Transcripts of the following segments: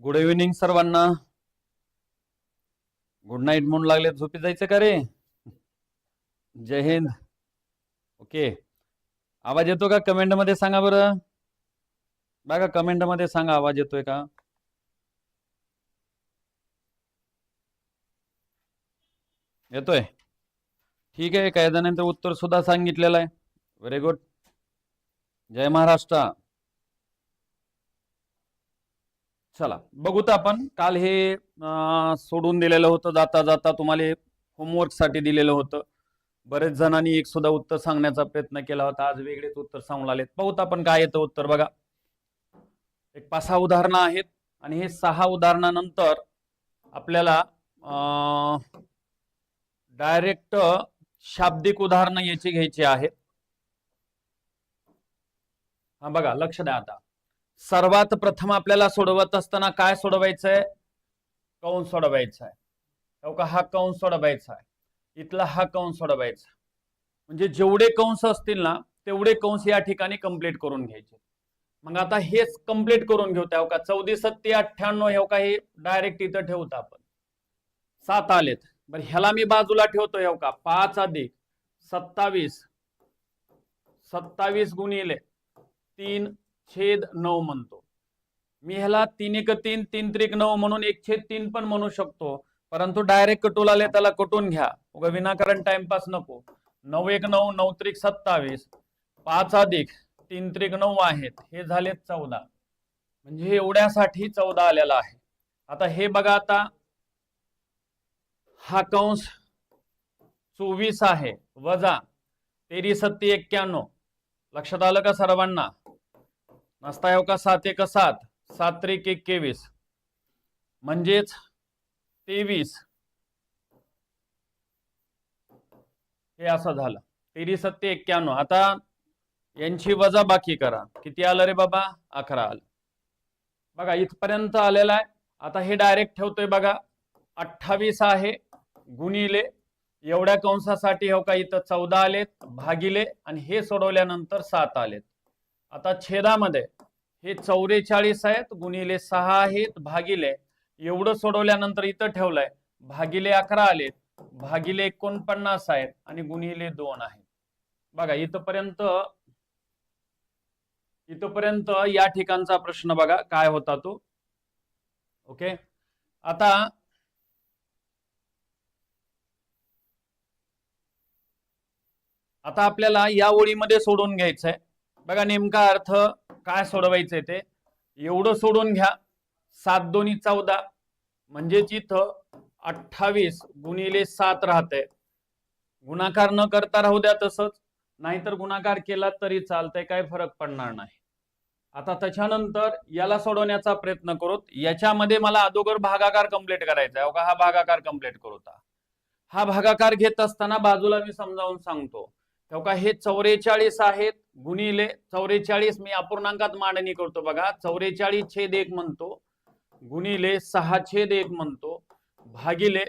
Good evening सर्वांना. Good night म्हणून लागले, झोपी जायचं का रे? जय हिंद. ओके, आवाज येतो का? कमेंट मध्ये सांगा बरं. बघा कमेंट मध्ये सांगा आवाज येतोय का. येतोय? ठीक आहे. काही जणांचं उत्तर सुद्धा सांगितलेलं आहे. Very good. जय महाराष्ट्र. चला बघूत आपण. काल हे सोडून दिलेलं होतं, जाता जाता तुम्हाला होमवर्क साठी दिलेलं होतं. बरेच जणांनी एक सुद्धा उत्तर सांगण्याचा प्रयत्न केला होता. आज वेगळेच उत्तर सांगून आलेत. बघूत आपण काय येतं उत्तर. बघा, एक 5-6 उदाहरणं आहेत आणि हे 6 उदाहरणानंतर आपल्याला डायरेक्ट शाब्दिक उदाहरणं याची घ्यायची आहेत. हा बघा, लक्ष द्या. आता सर्वात प्रथम आपल्याला सोडवत असताना काय सोडवायचंय? कंस सोडवायचा आहे. हा कंस सोडवायचा आहे, इथला हा कंस सोडवायचा. म्हणजे जेवढे कंस असतील ना तेवढे कंस या ठिकाणी कंप्लीट करून घ्यायचे. मग आता हेच कंप्लीट करून घेऊ. त्या 14 7 98 हे डायरेक्ट इथं ठेवतो आपण. 7 आलेत. बरं, ह्याला मी बाजूला ठेवतो. 5 अधिक 27, 27 गुणिले 3/9 म्हणतो मी. ह्याला 3 1 3 3 3 9 म्हणून 1/3 पण म्हणू शकतो. परंतु डायरेक्ट कटूल आले त्याला कटून घ्या. उगा विनाकारण टाइमपास नको. 9 1 9 9 त्रिक 27, 5 अधिक 3 त्रिक 9 आहेत, हे झाले 14. म्हणजे एवढ्यासाठी 14 आलेला आहे. आता हे बघा, आता हा कंस 24 आहे वजा 13 7 91. लक्षात आलं का सर्वांना? नसता 7 1 7, 7 त्रिक 21 म्हणजेच 23. हे असं झालं. 13 7 91. आता यांची वजा बाकी करा. किती आलं रे बाबा? 11 आलं. बघा इथपर्यंत आलेला आहे. आता हे डायरेक्ट ठेवतोय. बघा 28 आहे गुणिले एवढ्या कंसासाठी इथं 14 आलेत भागिले, आणि हे सोडवल्यानंतर 7 आलेत. आता छेदामध्ये हे 44 आहेत गुणिले 6 आहेत भागिले एवढं सोडवल्यानंतर इथं ठेवलंय भागिले 11 आलेत भागिले 49 आहेत आणि गुणिले 2 आहेत. बघा इथपर्यंत या ठिकाणचा प्रश्न बघा काय होता तो. ओके, आता आपल्याला या ओळीमध्ये सोडून घ्यायचंय. बघा नेमका अर्थ काय सोडवायचंय ते एवढं सोडून घ्या. 7 2 14 म्हणजेच इथं 28 गुणिले 7 राहते. गुणाकार न करता राहू द्या तसंच, नाहीतर गुणाकार केला तरी चालतंय, काही फरक पडणार नाही. आता त्याच्यानंतर याला सोडवण्याचा प्रयत्न करू. याच्यामध्ये मला अगोदर भागाकार कंप्लीट करायचा आहे. हा भागाकार कंप्लीट करू. हा भागाकार घेत असताना बाजूला मी समजावून सांगतो. हे 44 आहेत गुणिले 44 मी अपूर्णांकात मांडणी करतो. बघा 44/1 म्हणतो गुणिले 6/1 म्हणतो भागिले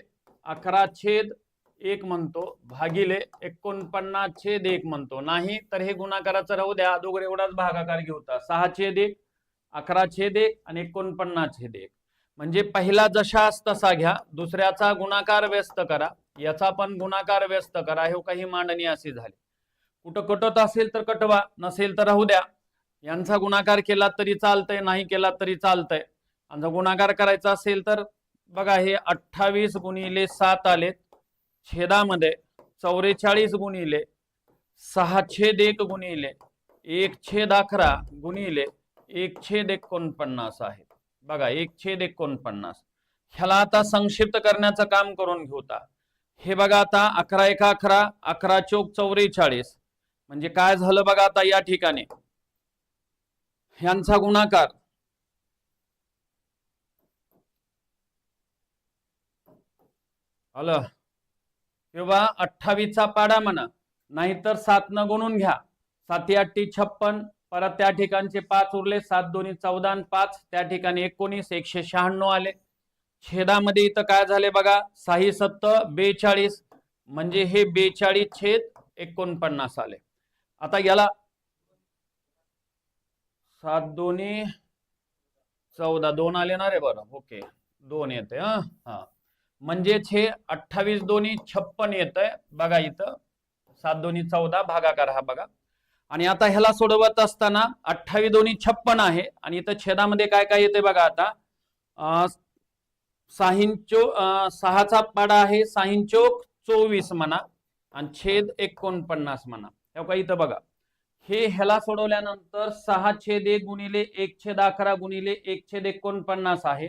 11/1 म्हणतो भागिले 49/1 म्हणतो. नाही तर हे गुणाकाराचं राहू द्या. अगोदर एवढाच भागाकार घेऊता. 6/1, 11/1 आणि 49/1. म्हणजे पहिला जशास तसा घ्या. दुसऱ्याचा गुणाकार व्यस्त करा. याचा पण गुणाकार व्यस्त करा. हे काही मांडणी अशी झाली. कुठं कटत असेल तर कटवा, नसेल तर राहू द्या. यांचा गुणाकार केला तरी चालतंय, नाही केला तरी चालतंय. आणि गुणाकार करायचा असेल तर बघा हे 28 गुणिले 7 आलेत. छेदामध्ये 44 गुणिले 6/1 गुणिले 1/11 गुणिले 1/49 आहेत. बघा 1/49. ह्याला आता संक्षिप्त करण्याचं काम करून घेऊता. हे बघा आता 11 1 11, 11 चौक 44. म्हणजे काय झालं बघा आता या ठिकाणी ह्यांचा गुणाकार आलं किंवा 28चा पाडा म्हणा, नाहीतर 7 न गुणून घ्या. 7 8 56. परत त्या ठिकाणचे 5 उरले. 7 2 14 आणि 5 त्या ठिकाणी 19 196 आले. छेदामध्ये इथं काय झाले बघा 6 7 42 म्हणजे हे 42/49 आले. आता याला 7 2 14 2 आले ना रे, बरं ओके 2 येते. हा म्हणजेच हे 28 दोन्ही 56 येतंय बघा इथं. 7 दोन्ही 14 भागाकार हा बघा. आणि आता ह्याला सोडवत असताना 28 दोन्ही 56 आहे आणि इथं छेदामध्ये काय काय येते बघा आता. 6चा पाडा आहे 6 चोक 24 म्हणा आणि छेद 49 म्हणा. तेव्हा इथं बघा हे ह्याला सोडवल्यानंतर 6/1 गुणिले 1/11 गुणिले 1/49 आहे.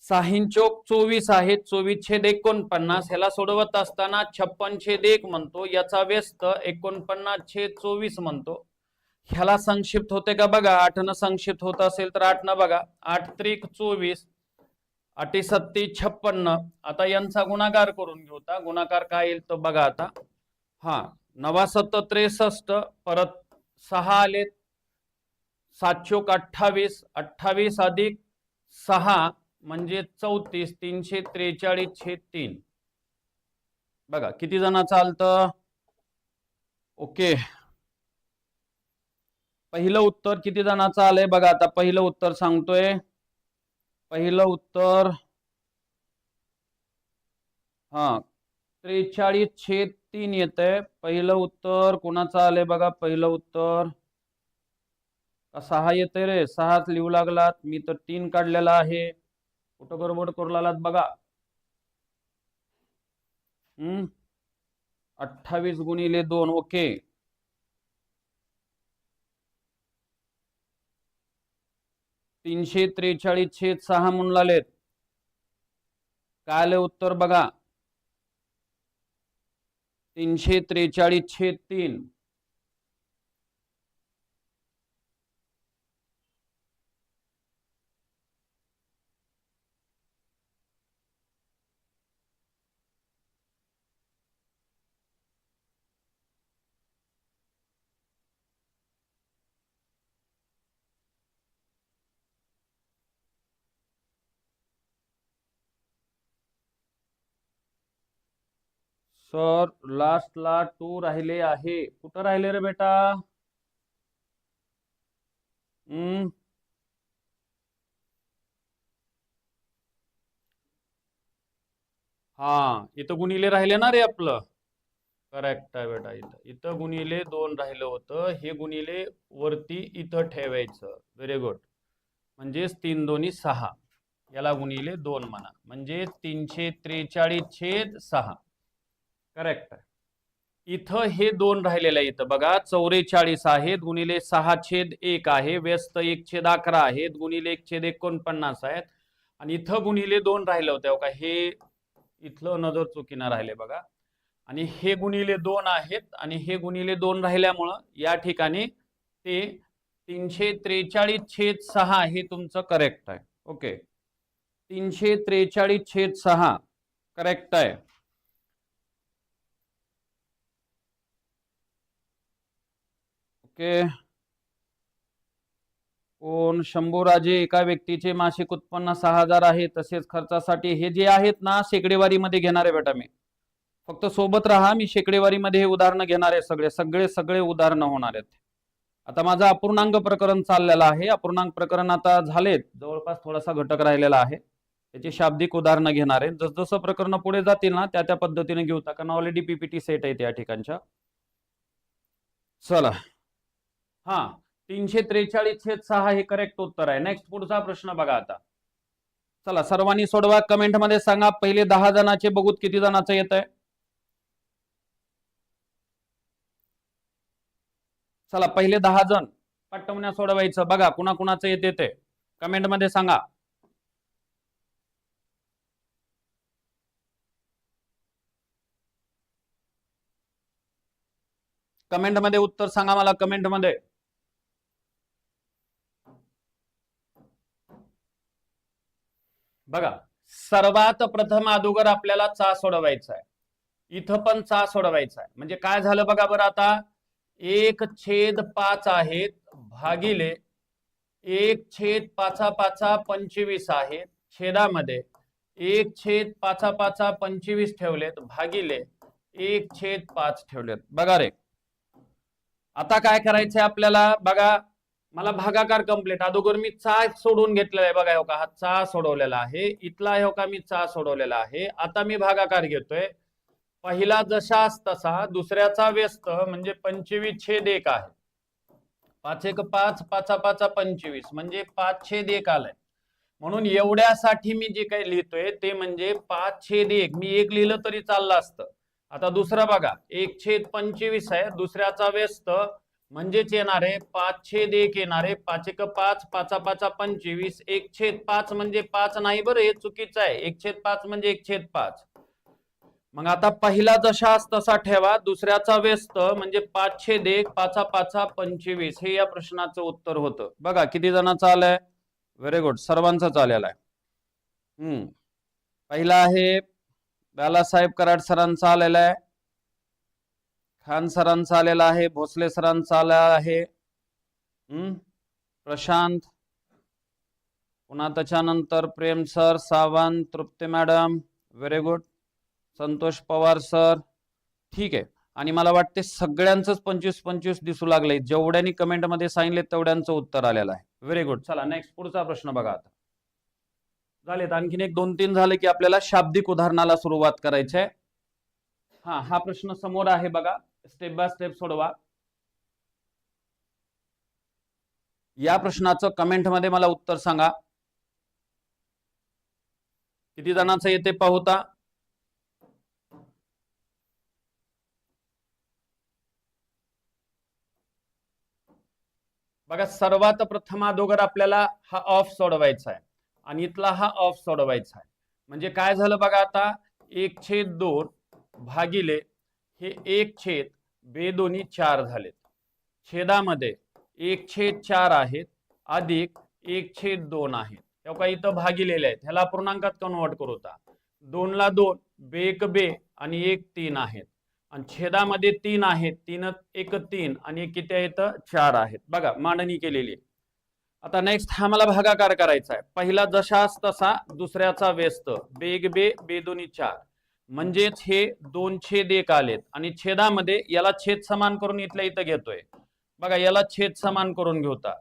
6 चोक 24 आहे 24/49. ह्याला सोडवत असताना 56/1 म्हणतो, याचा व्यस्त 49/24 म्हणतो. ह्याला संक्षिप्त होते का बघा. 8 न संक्षिप्त होत असेल तर 8 न बघा. 8 त्रिक 24 8 सत्ती 56. आता यांचा गुणाकार करून घेऊ. गुणाकार काय येईल तर बघा आता. हा 9 7 63 परत 6 आले 7 चोक 28 28 अधिक 6 म्हणजे 34 343/3 बघा किती जणांचं आलतं. ओके पहिलं उत्तर किती जणांचं आलंय बघा. आता पहिलं उत्तर सांगतोय. पहिलं उत्तर 43/3 येतंय. पहिलं उत्तर कोणाचं आलंय बघा. पहिलं उत्तर 6 येतंय रे. 6च लिहू लागलात. मी तर 3 काढलेला आहे. कुठं गडबड करू लागलात बघा. 28 गुणिले 2 ओके 343/6 म्हणून आलेत. काय आले उत्तर बघा. 343/3. सर लास्टला 2 राहिले आहे. कुठं राहिले रे बेटा. हा इथं गुणिले राहिले ना रे आपलं. करेक्ट आहे बेटा. इथं गुणिले 2 राहिलं होतं. हे गुणिले वरती इथं ठेवायचं. Very good. म्हणजेच 3 दोन्ही 6 याला गुणिले 2 म्हणा. म्हणजे 343/6 करेक्ट आहे. इथं हे 2 राहिलेलं आहे. इथं बघा 44 आहेत गुणिले 6/1 आहे व्यस्त 1/11 आहेत गुणिले 1/49 आहेत आणि इथं गुणिले 2 राहिलं होतं का. हे इथलं नजर चुकीनं राहिले बघा. आणि हे गुणिले 2 आहेत आणि हे गुणिले 2 राहिल्यामुळं या ठिकाणी ते 343/6 हे तुमचं करेक्ट आहे. ओके 343/6 करेक्ट आहे. ओके कोण शंभूराजे. एका व्यक्तीचे मासिक उत्पन्न 6,000 आहे. तसेच खर्चासाठी हे जे आहेत ना शेकडेवारीमध्ये घेणार आहे बेटा. मी फक्त सोबत राहा. मी शेकडेवारीमध्ये हे उदाहरणं घेणार आहे. सगळे उदाहरणं होणार आहेत. आता माझं अपूर्णांक प्रकरण चाललेलं आहे. अपूर्णांक प्रकरण आता झालेत. जवळपास थोडासा घटक राहिलेला आहे. त्याची शाब्दिक उदाहरणं घेणार आहे. जसं प्रकरण पुढे जातील ना त्या पद्धतीने घेऊ. कारण ऑलरेडी पीपीटी सेट आहे त्या ठिकाणच्या. चला 343/6 हे करेक्ट उत्तर आहे. नेक्स्ट पुढचा प्रश्न बघा आता. चला सर्वांनी सोडवा. कमेंट मध्ये सांगा. पहिले 10 जणांचे बघूत किती जणांचं येत आहे. चला पहिले 10 जण पटवण्या सोडवायचं. बघा कुणाकुणाचं येते ते कमेंट मध्ये सांगा. कमेंट मध्ये उत्तर सांगा मला. कमेंट मध्ये बघा. सर्वात प्रथम अगोदर आपल्याला चा सोडवायचा आहे. इथं पण चा सोडवायचा आहे. म्हणजे काय झालं बघा बरं आता. 1/5 आहेत भागिले 1/5 25 आहेत. छेदामध्ये 1/5 25 ठेवलेत भागिले 1/5 ठेवलेत. बघा रे आता काय करायचंय आपल्याला बघा. मला भागाकार कंप्लीट अगोदर मी चा सोडून घेतलेला आहे बघा, हो का हा चा सोडवलेला आहे, इथला हो का मी चा सोडवलेला आहे. आता मी भागाकार घेतोय, पहिला जशास तसा, दुसऱ्याचा व्यस्त म्हणजे 25/1 आहे. 5 एक 5, 5 5 25 म्हणजे 5/1 आलाय. म्हणून एवढ्यासाठी मी जे काही लिहितोय ते म्हणजे 5/1. मी एक लिहिलं तरी चाललं असतं. आता दुसरा बघा, 1/25 आहे, दुसऱ्याचा व्यस्त म्हणजेच येणार आहे 5/1 येणार आहे. 5 एक 5, 5 5 25, 1/5 म्हणजे 5 नाही बरं, हे चुकीचं आहे. 1/5 म्हणजे 1/5. मग आता पहिला जशास तसा ठेवा, दुसऱ्याचा व्यस्त म्हणजे 5/1, 5 5 25 हे या प्रश्नाचं उत्तर होतं. बघा किती जणांचं आलंय. व्हेरी गुड, सर्वांचंच आलेलं आहे. पहिला आहे बालासाहेब कराड सरांचा आलेला आहे, खान सरांचा आलेला आहे, भोसले सरांचा आलेला आहे, प्रशांत, पुन्हा त्याच्यानंतर Prem sir, Sawant, Trupti madam, very good, Santosh Pawar sir. ठीक आहे, आणि मला वाटते सगळ्यांचंच 25-25 दिसू लागले. जेवढ्यांनी कमेंट मध्ये सांगितले तेवढ्यांचं उत्तर आलेलं आहे. Very good. चला नेक्स्ट पुढचा प्रश्न बघा. आता झालेत आणखीन एक 2-3 झाले की आपल्याला शाब्दिक उदाहरणाला सुरुवात करायची आहे. हा प्रश्न समोर आहे बघा, स्टेप बाय स्टेप सोडवा. या प्रश्नाचं कमेंट मध्ये मला उत्तर सांगा, किती जणांचं येते पाहूता. बघा सर्वात प्रथम अगोदर आपल्याला हा ऑफ सोडवायचा आहे आणि इथला हा ऑफ सोडवायचा आहे. म्हणजे काय झालं बघा, आता 1/2 भागिले हे 1/2 झालेत. छेदामध्ये 1/4 आहेत अधिक 1/2 आहेत. तेव्हा इथं भागिलेले आहेत, ह्याला पूर्णांकात कन्वर्ट करू होता. 2 ला 2, बे 1 बे आणि 1 3 आहेत, आणि छेदामध्ये 3 आहेत, 3 1 3 आणि किती आहेत 4 आहेत. बघा मांडणी केलेली. आता नेक्स्ट हा मला भागाकार करायचा आहे. पहिला जशास तसा, दुसऱ्याचा व्यस्त, बे 1 बे, बे 2 4, म्हणजेच हे 2/1 आलेत. आणि छेदामध्ये याला छेद समान करून इथल्या इथं घेतोय बघा, याला छेद समान करून घेऊता,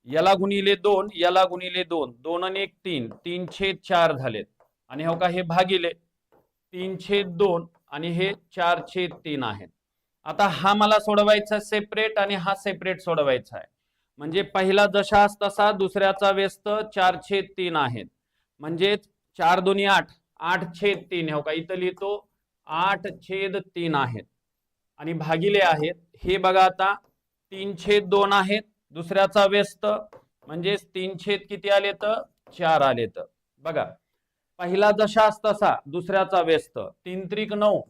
याला गुणिले 2, याला गुणिले 2, 2 आणि 1 3, 3/4 झालेत. आणि हो का हे भागिले 3/2 आणि हे 4/3 आहेत. आता हा मला सोडवायचा सेपरेट आणि हा सेपरेट सोडवायचा आहे. म्हणजे पहिला जशास तसा, दुसऱ्याचा व्यस्त 4/3 आहेत, म्हणजे 4 2 8, 8/3 हो का इथं लिहितो 8/3 आहेत. आणि भागिले आहेत हे बघा, आता 3/2 आहेत, दुसऱ्याचा व्यस्त म्हणजे 3 किती आले तर 4 आले. तर बघा पहिला जशास तसा, दुसऱ्याचा व्यस्त 3 त्रिक 9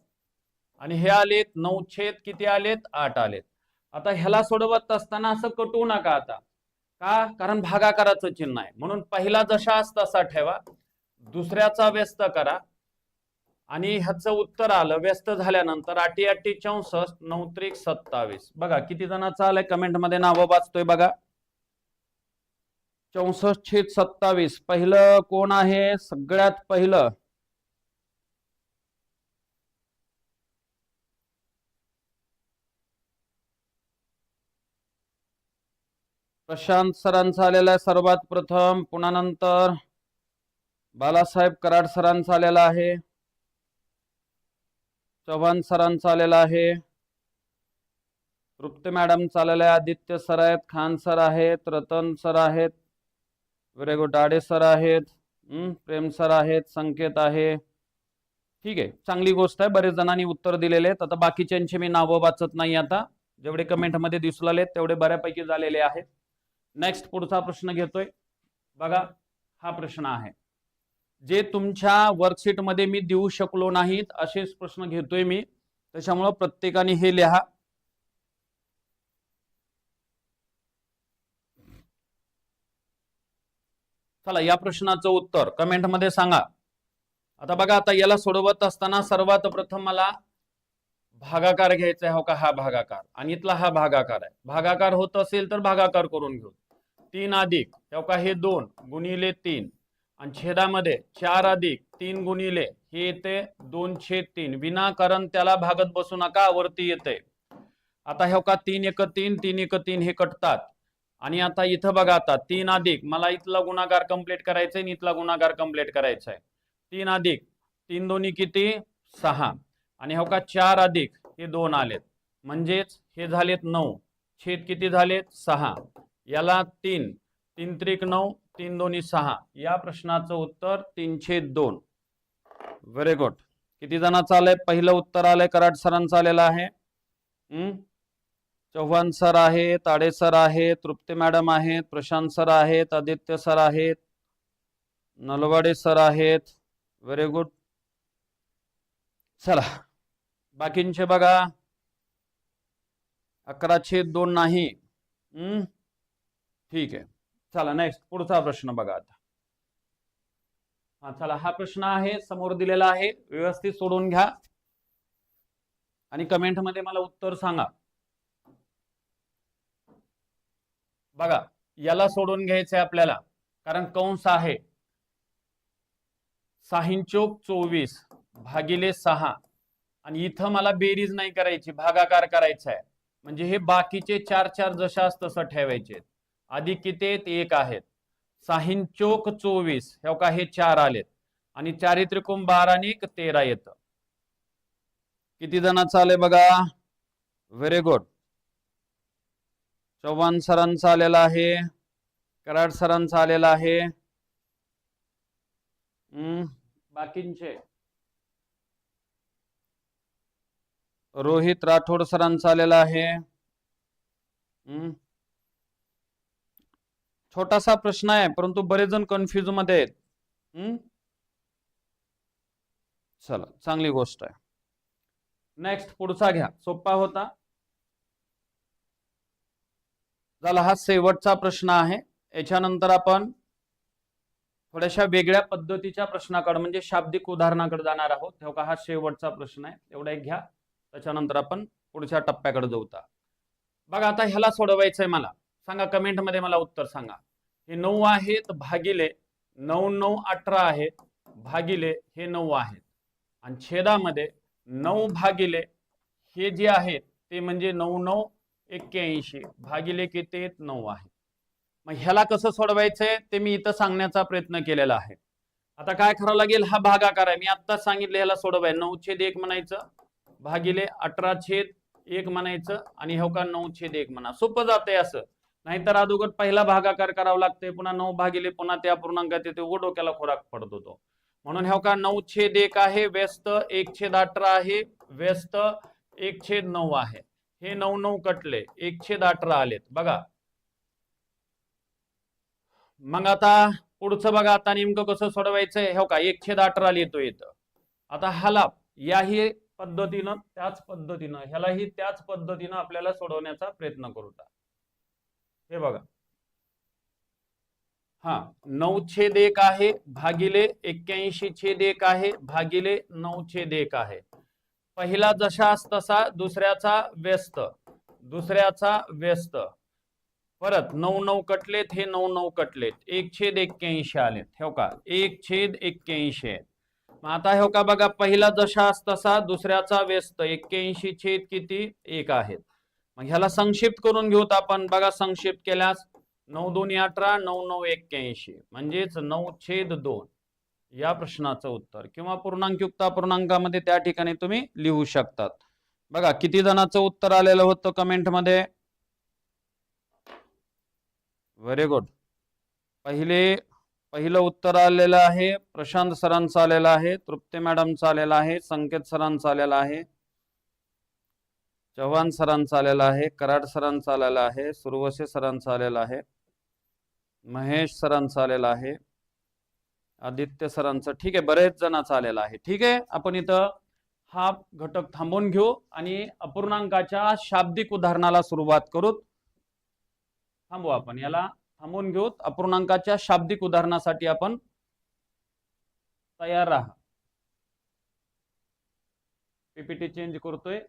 आणि हे आलेत 9 किती आलेत 8 आलेत. आता ह्याला सोडवत असताना असं कटवू नका आता, का कारण भागाकाराचं चिन्ह आहे. म्हणून पहिला जशास तसा ठेवा, दुसऱ्याचा व्यस्त करा, आणि ह्याचं उत्तर आलं व्यस्त झाल्यानंतर 8 8 64, 9 त्रिक 27. बघा किती जणांचं आलंय, कमेंट मध्ये नाव वाचतोय बघा. 64/27 पहिलं कोण आहे, सगळ्यात पहिलं प्रशांत सरांचा आलेला आहे सर्वात प्रथम, पुन्हा नंतर बालासाहेब कराड सरांचा आलेला आहे, चव्हाण सरांचा आलेला आहे, तृप्ती मॅडम चाललेला आहे, आदित्य सर आहेत, खान सर आहेत, रतन सर आहेत, व्हेरी गुड, डाडे सर आहेत, प्रेम सर आहेत, संकेत आहे. ठीक आहे, चांगली गोष्ट आहे, बरेच जणांनी उत्तर दिलेले आहेत. आता बाकीच्यांची मी नावं वाचत नाही, आता जेवढे कमेंट मध्ये दिसू लागले तेवढे बऱ्यापैकी झालेले आहेत. नेक्स्ट पुढचा प्रश्न घेतोय बघा. हा प्रश्न आहे जे तुमच्या वर्कशीट मध्ये मी देऊ शकलो नाहीत असेच प्रश्न घेतोय मी, त्याच्यामुळे प्रत्येकाने हे लिहा. चला या प्रश्नाचं उत्तर कमेंट मध्ये सांगा. आता बघा, आता याला सोडवत असताना सर्वात प्रथम मला भागाकार घ्यायचा आहे, हो का हा भागाकार, आणि इथला हा भागाकार आहे. भागाकार होत असेल तर भागाकार करून घेऊ. 3 अधिक हो का हे 2 गुणिले 3, आणि छेदामध्ये 4 अधिक 3 गुणिले हे येते 2/3. विनाकारण त्याला भागत बसू नका, वरती येते. आता हो का 3 1 3, 3 1 3 हे कटतात, आणि आता इथं बघा, आता 3 अधिक, मला इथला गुणाकार कंप्लीट करायचा आहे, इथला गुणाकार कंप्लीट करायचा आहे. 3 अधिक 3 दोन्ही किती 6, आणि हो का 4 अधिक हे 2 आलेत, म्हणजेच हे झालेत 9, छेद किती झालेत 6, याला 3 3 त्रिक 9, 3 दोन्ही 6. या प्रश्नाचं उत्तर 3/2. Very good. किती जणांचं आलंय? पहिलं उत्तर आलंय कराड सरांचं आलेलं आहे. चव्हाण सर आहेत, ताडे सर आहेत, तृप्ती मॅडम आहेत, प्रशांत सर आहेत, आदित्य सर आहेत, नलवाडे सर आहेत. Very good. चला बाकींचे बघा. 11/2 नाही. ठीक आहे. चला नेक्स्ट पुढचा प्रश्न बघा आता. हा चला, हा प्रश्न आहे समोर दिलेला आहे, व्यवस्थित सोडून घ्या आणि कमेंट मध्ये मला उत्तर सांगा. बघा, याला सोडून घ्यायचंय आपल्याला, कारण कंस आहे 6×24 भागिले 6, आणि इथं मला बेरीज नाही करायची, भागाकार करायचा आहे. म्हणजे हे बाकीचे 4 जशास तसं ठेवायचे. अधिक किती आहेत? 1 आहेत. 6×24 हे का हे 4 आलेत, आणि 4 त्रिकोण 12 आणि 13 येतं. किती जणांचं आलंय बघा? Very good. चव्हाण सरांचा आलेला आहे, कराड सरांचा आलेला आहे. बाकींचे रोहित राठोड सरांचा आलेला आहे. छोटासा प्रश्न आहे, परंतु बरेच जण कन्फ्युज मध्ये आहेत. चला, चांगली गोष्ट आहे. नेक्स्ट पुढचा घ्या, सोपा होता. झाला, हा शेवटचा प्रश्न आहे. याच्यानंतर आपण थोड्याशा वेगळ्या पद्धतीच्या प्रश्नाकडे म्हणजे शाब्दिक उदाहरणाकडे जाणार आहोत. तेव्हा हा शेवटचा प्रश्न आहे, एवढा एक घ्या. त्याच्यानंतर आपण पुढच्या टप्प्याकडे जाऊ. बघा, आता ह्याला सोडवायचंय मला. सांगा कमेंट मध्ये, मला उत्तर सांगा. हे 9 आहेत भागिले 9 9 18 आहेत भागिले हे 9 आहेत, आणि छेदामध्ये 9 भागिले हे जे आहेत ते म्हणजे 9 9 81 भागिले किती 9 आहे. मग ह्याला कसं सोडवायचंय ते मी इथं सांगण्याचा प्रयत्न केलेला आहे. आता काय करावं लागेल? हा भागाकार आहे, मी आत्ताच सांगितलं, ह्याला सोडवाय 9/1 म्हणायचं भागिले 18/1 म्हणायचं, आणि हो का 9/1 म्हणा. सोपं जातंय असं. नाहीतर अगोदर पहिला भागाकार करावा लागतंय, पुन्हा 9 भागिले पुन्हा त्या पूर्णांकात येते, डोक्याला खोराक पडत होतो. म्हणून हो का 9/1 आहे, व्यस्त 1/18 आहे, व्यस्त 1/9 आहे. हे 9 9 कटले, 1/18 आलेत बघा. मग आता पुढचं बघा, आता नेमकं कसं सोडवायचंय? हो का 1/18 येतो इथं. आता ह्याला याही पद्धतीनं त्याच पद्धतीनं ह्यालाही त्याच पद्धतीनं आपल्याला सोडवण्याचा प्रयत्न करू. हे बघा, हा 9/1 आहे भागिले 81/1 आहे भागिले 9/1 आहे. पहिला जशास तसा, दुसऱ्याचा व्यस्त, दुसऱ्याचा व्यस्त. परत 9 9 कटलेत, हे 9 9 कटलेत, 1/81 आलेत. हो का 1/81. मग आता हो का बघा, पहिला जशास तसा, दुसऱ्याचा व्यस्त, 81 किती 1 आहेत. मग ह्याला संक्षिप्त करून घेऊत आपण. बघा, संक्षिप्त केल्यास 9 2 18 9 9 81 म्हणजेच 9/2 या प्रश्नाचं उत्तर. किंवा पूर्णांकयुक्त अपूर्णांकामध्ये त्या ठिकाणी तुम्ही लिहू शकतात. बघा किती जणांचं उत्तर आलेलं होतं कमेंट मध्ये. Very good. पहिलं उत्तर आलेलं आहे प्रशांत सरांचं आलेलं आहे, तृप्ती मॅडमचं आलेलं आहे, संकेत सरांचं आलेलं आहे, चव्हाण सरांचं आलेलं आहे, कराड सरांचं आलेलं आहे, सुरवसे सरांचं आलेलं आहे, महेश सरांचं आलेलं आहे, आदित्य सरांचं. ठीक आहे, बरेच जणांचं आलेलं आहे. ठीक आहे, आपण इथं हा घटक थांबवून घेऊ आणि अपूर्णांकाच्या शाब्दिक उदाहरणाला सुरुवात करू. थांबू, आपण याला थांबवून घेऊ. अपूर्णांकाच्या शाब्दिक उदाहरणासाठी आपण तयार राहा. पीपीटी चेंज करतोय.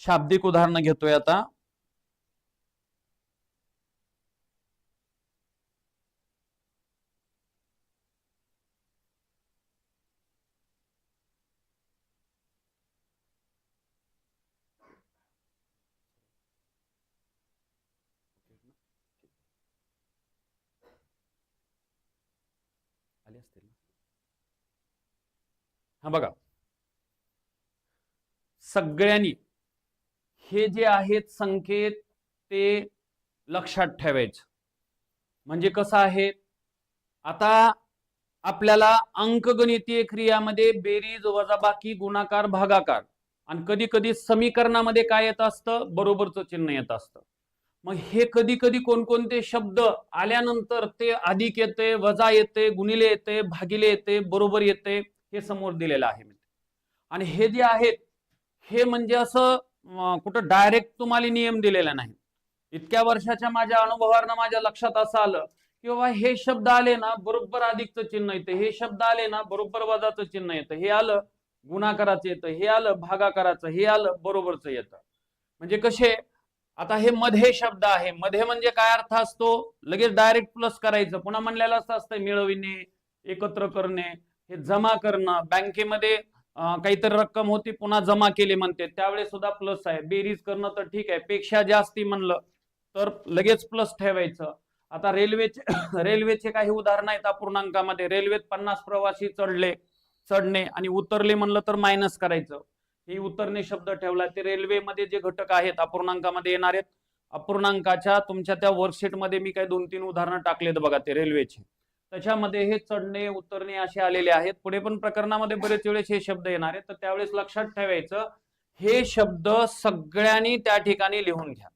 शाब्दिक उदाहरण घेतोय आता. असतील. हा बघा, सगळ्यांनी हे जे आहेत संकेत ते लक्षात ठेवायचं. म्हणजे कसं आहे, आता आपल्याला अंकगणितीय क्रियामध्ये बेरीज, वजाबाकी, गुणाकार, भागाकार आणि कधी कधी समीकरणामध्ये काय येत असतं, बरोबरचं चिन्ह येत असतं. मग हे कधी कधी कोणकोणते शब्द आल्यानंतर ते अधिक येते, वजा येते, गुणिले येते, भागिले येते, बरोबर येते, हे समोर दिलेलं आहे. आणि हे जे आहेत हे म्हणजे असं कुठं डायरेक्ट तुम्हाला नियम दिलेला नाही. इतक्या वर्षाच्या माझ्या अनुभवावरनं माझ्या लक्षात असं आलं की बाबा हे शब्द आले ना बरोबर अधिकचं चिन्ह येतं, हे शब्द आले ना बरोबर वजाचं चिन्ह येतं, हे आलं गुणाकाराचं येतं, हे आलं भागाकाराचं, हे आलं बरोबरचं येतं. म्हणजे कसे, आता हे मध्ये शब्द आहे, मध्ये म्हणजे काय अर्थ असतो, लगेच डायरेक्ट प्लस करायचं. पुन्हा म्हणलेलं असं असतं मिळविणे, एकत्र करणे, हे जमा करणं, बँकेमध्ये काहीतरी रक्कम होती पुन्हा जमा केली म्हणते त्यावेळेस सुद्धा प्लस आहे. बेरीज करणं तर ठीक आहे, पेक्षा जास्ती म्हणलं तर लगेच प्लस ठेवायचं. आता रेल्वेचे काही उदाहरण आहेत अपूर्णांकामध्ये. रेल्वेत 50 प्रवासी चढणे आणि उतरले म्हणलं तर मायनस करायचं. हे उतरणे शब्द ठेवला. ते रेल्वेमध्ये जे घटक आहेत अपूर्णांकामध्ये येणार आहेत. अपूर्णांकाच्या तुमच्या त्या वर्कशीटमध्ये मी काही 2-3 उदाहरणं टाकलेत बघा ते रेल्वेचे. त्याच्यामध्ये हे चढणे उतरणे असे आलेले आहेत. पुढे पण प्रकरणामध्ये बरेच वेळेस हे शब्द येणार आहेत. तर त्यावेळेस लक्षात ठेवायचं हे शब्द सगळ्यांनी त्या ठिकाणी लिहून घ्या,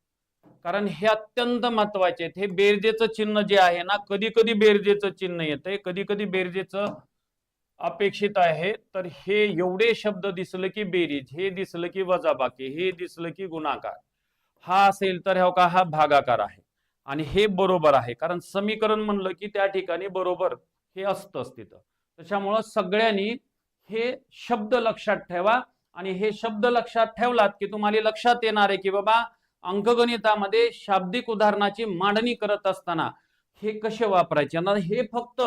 कारण हे अत्यंत महत्वाचे आहेत. हे बेरजेचं चिन्ह जे आहे ना, कधी कधी बेरजेचं चिन्ह येतंय, कधी कधी बेरजेचं अपेक्षित आहे. तर हे एवढे शब्द दिसलं की बेरीज, हे दिसलं की वजाबाकी, हे दिसलं की गुणाकार, हा असेल तर हा भागाकार आहे आणि हे बरोबर आहे. कारण समीकरण म्हणलं की त्या ठिकाणी बरोबर हे असतंच तिथं. त्याच्यामुळं सगळ्यांनी हे शब्द लक्षात ठेवा. आणि हे शब्द लक्षात ठेवलात की तुम्हाला लक्षात येणार आहे की बाबा अंकगणितामध्ये शाब्दिक उदाहरणाची मांडणी करत असताना हे कसे वापरायचे. हे फक्त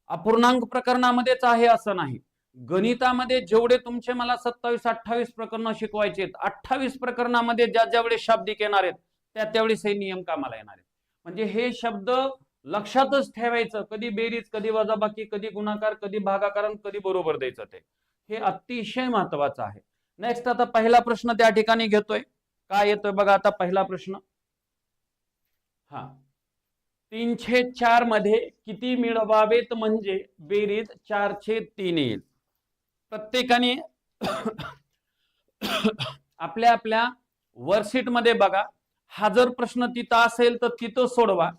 अपूर्णांक प्रकरणामध्येच आहे असं नाही. गणितामध्ये जेवढे तुमचे मला 27-28 प्रकरण शिकवायचे आहेत, 28 प्रकरणामध्ये ज्या वेळेस शाब्दिक येणार आहेत त्यावेळेस हे नियम कामाला येणार आहेत. म्हणजे हे शब्द लक्षातच ठेवायचं, कधी बेरीज, कधी वजाबाकी, कधी गुणाकार, कधी भागाकार, कधी बरोबर द्यायचं. ते हे अतिशय महत्वाचं आहे. नेक्स्ट आता पहिला प्रश्न त्या ठिकाणी घेतोय. काय येतोय बघा आता पहिला प्रश्न. 3/4 मध्ये किती मिळवावेत म्हणजे बेरीज 4/3 येईल. प्रत्येकाने आपल्या आपल्या वर्कशीट मध्ये बघा. हा जर प्रश्न तिथं असेल तर तिथं सोडवा,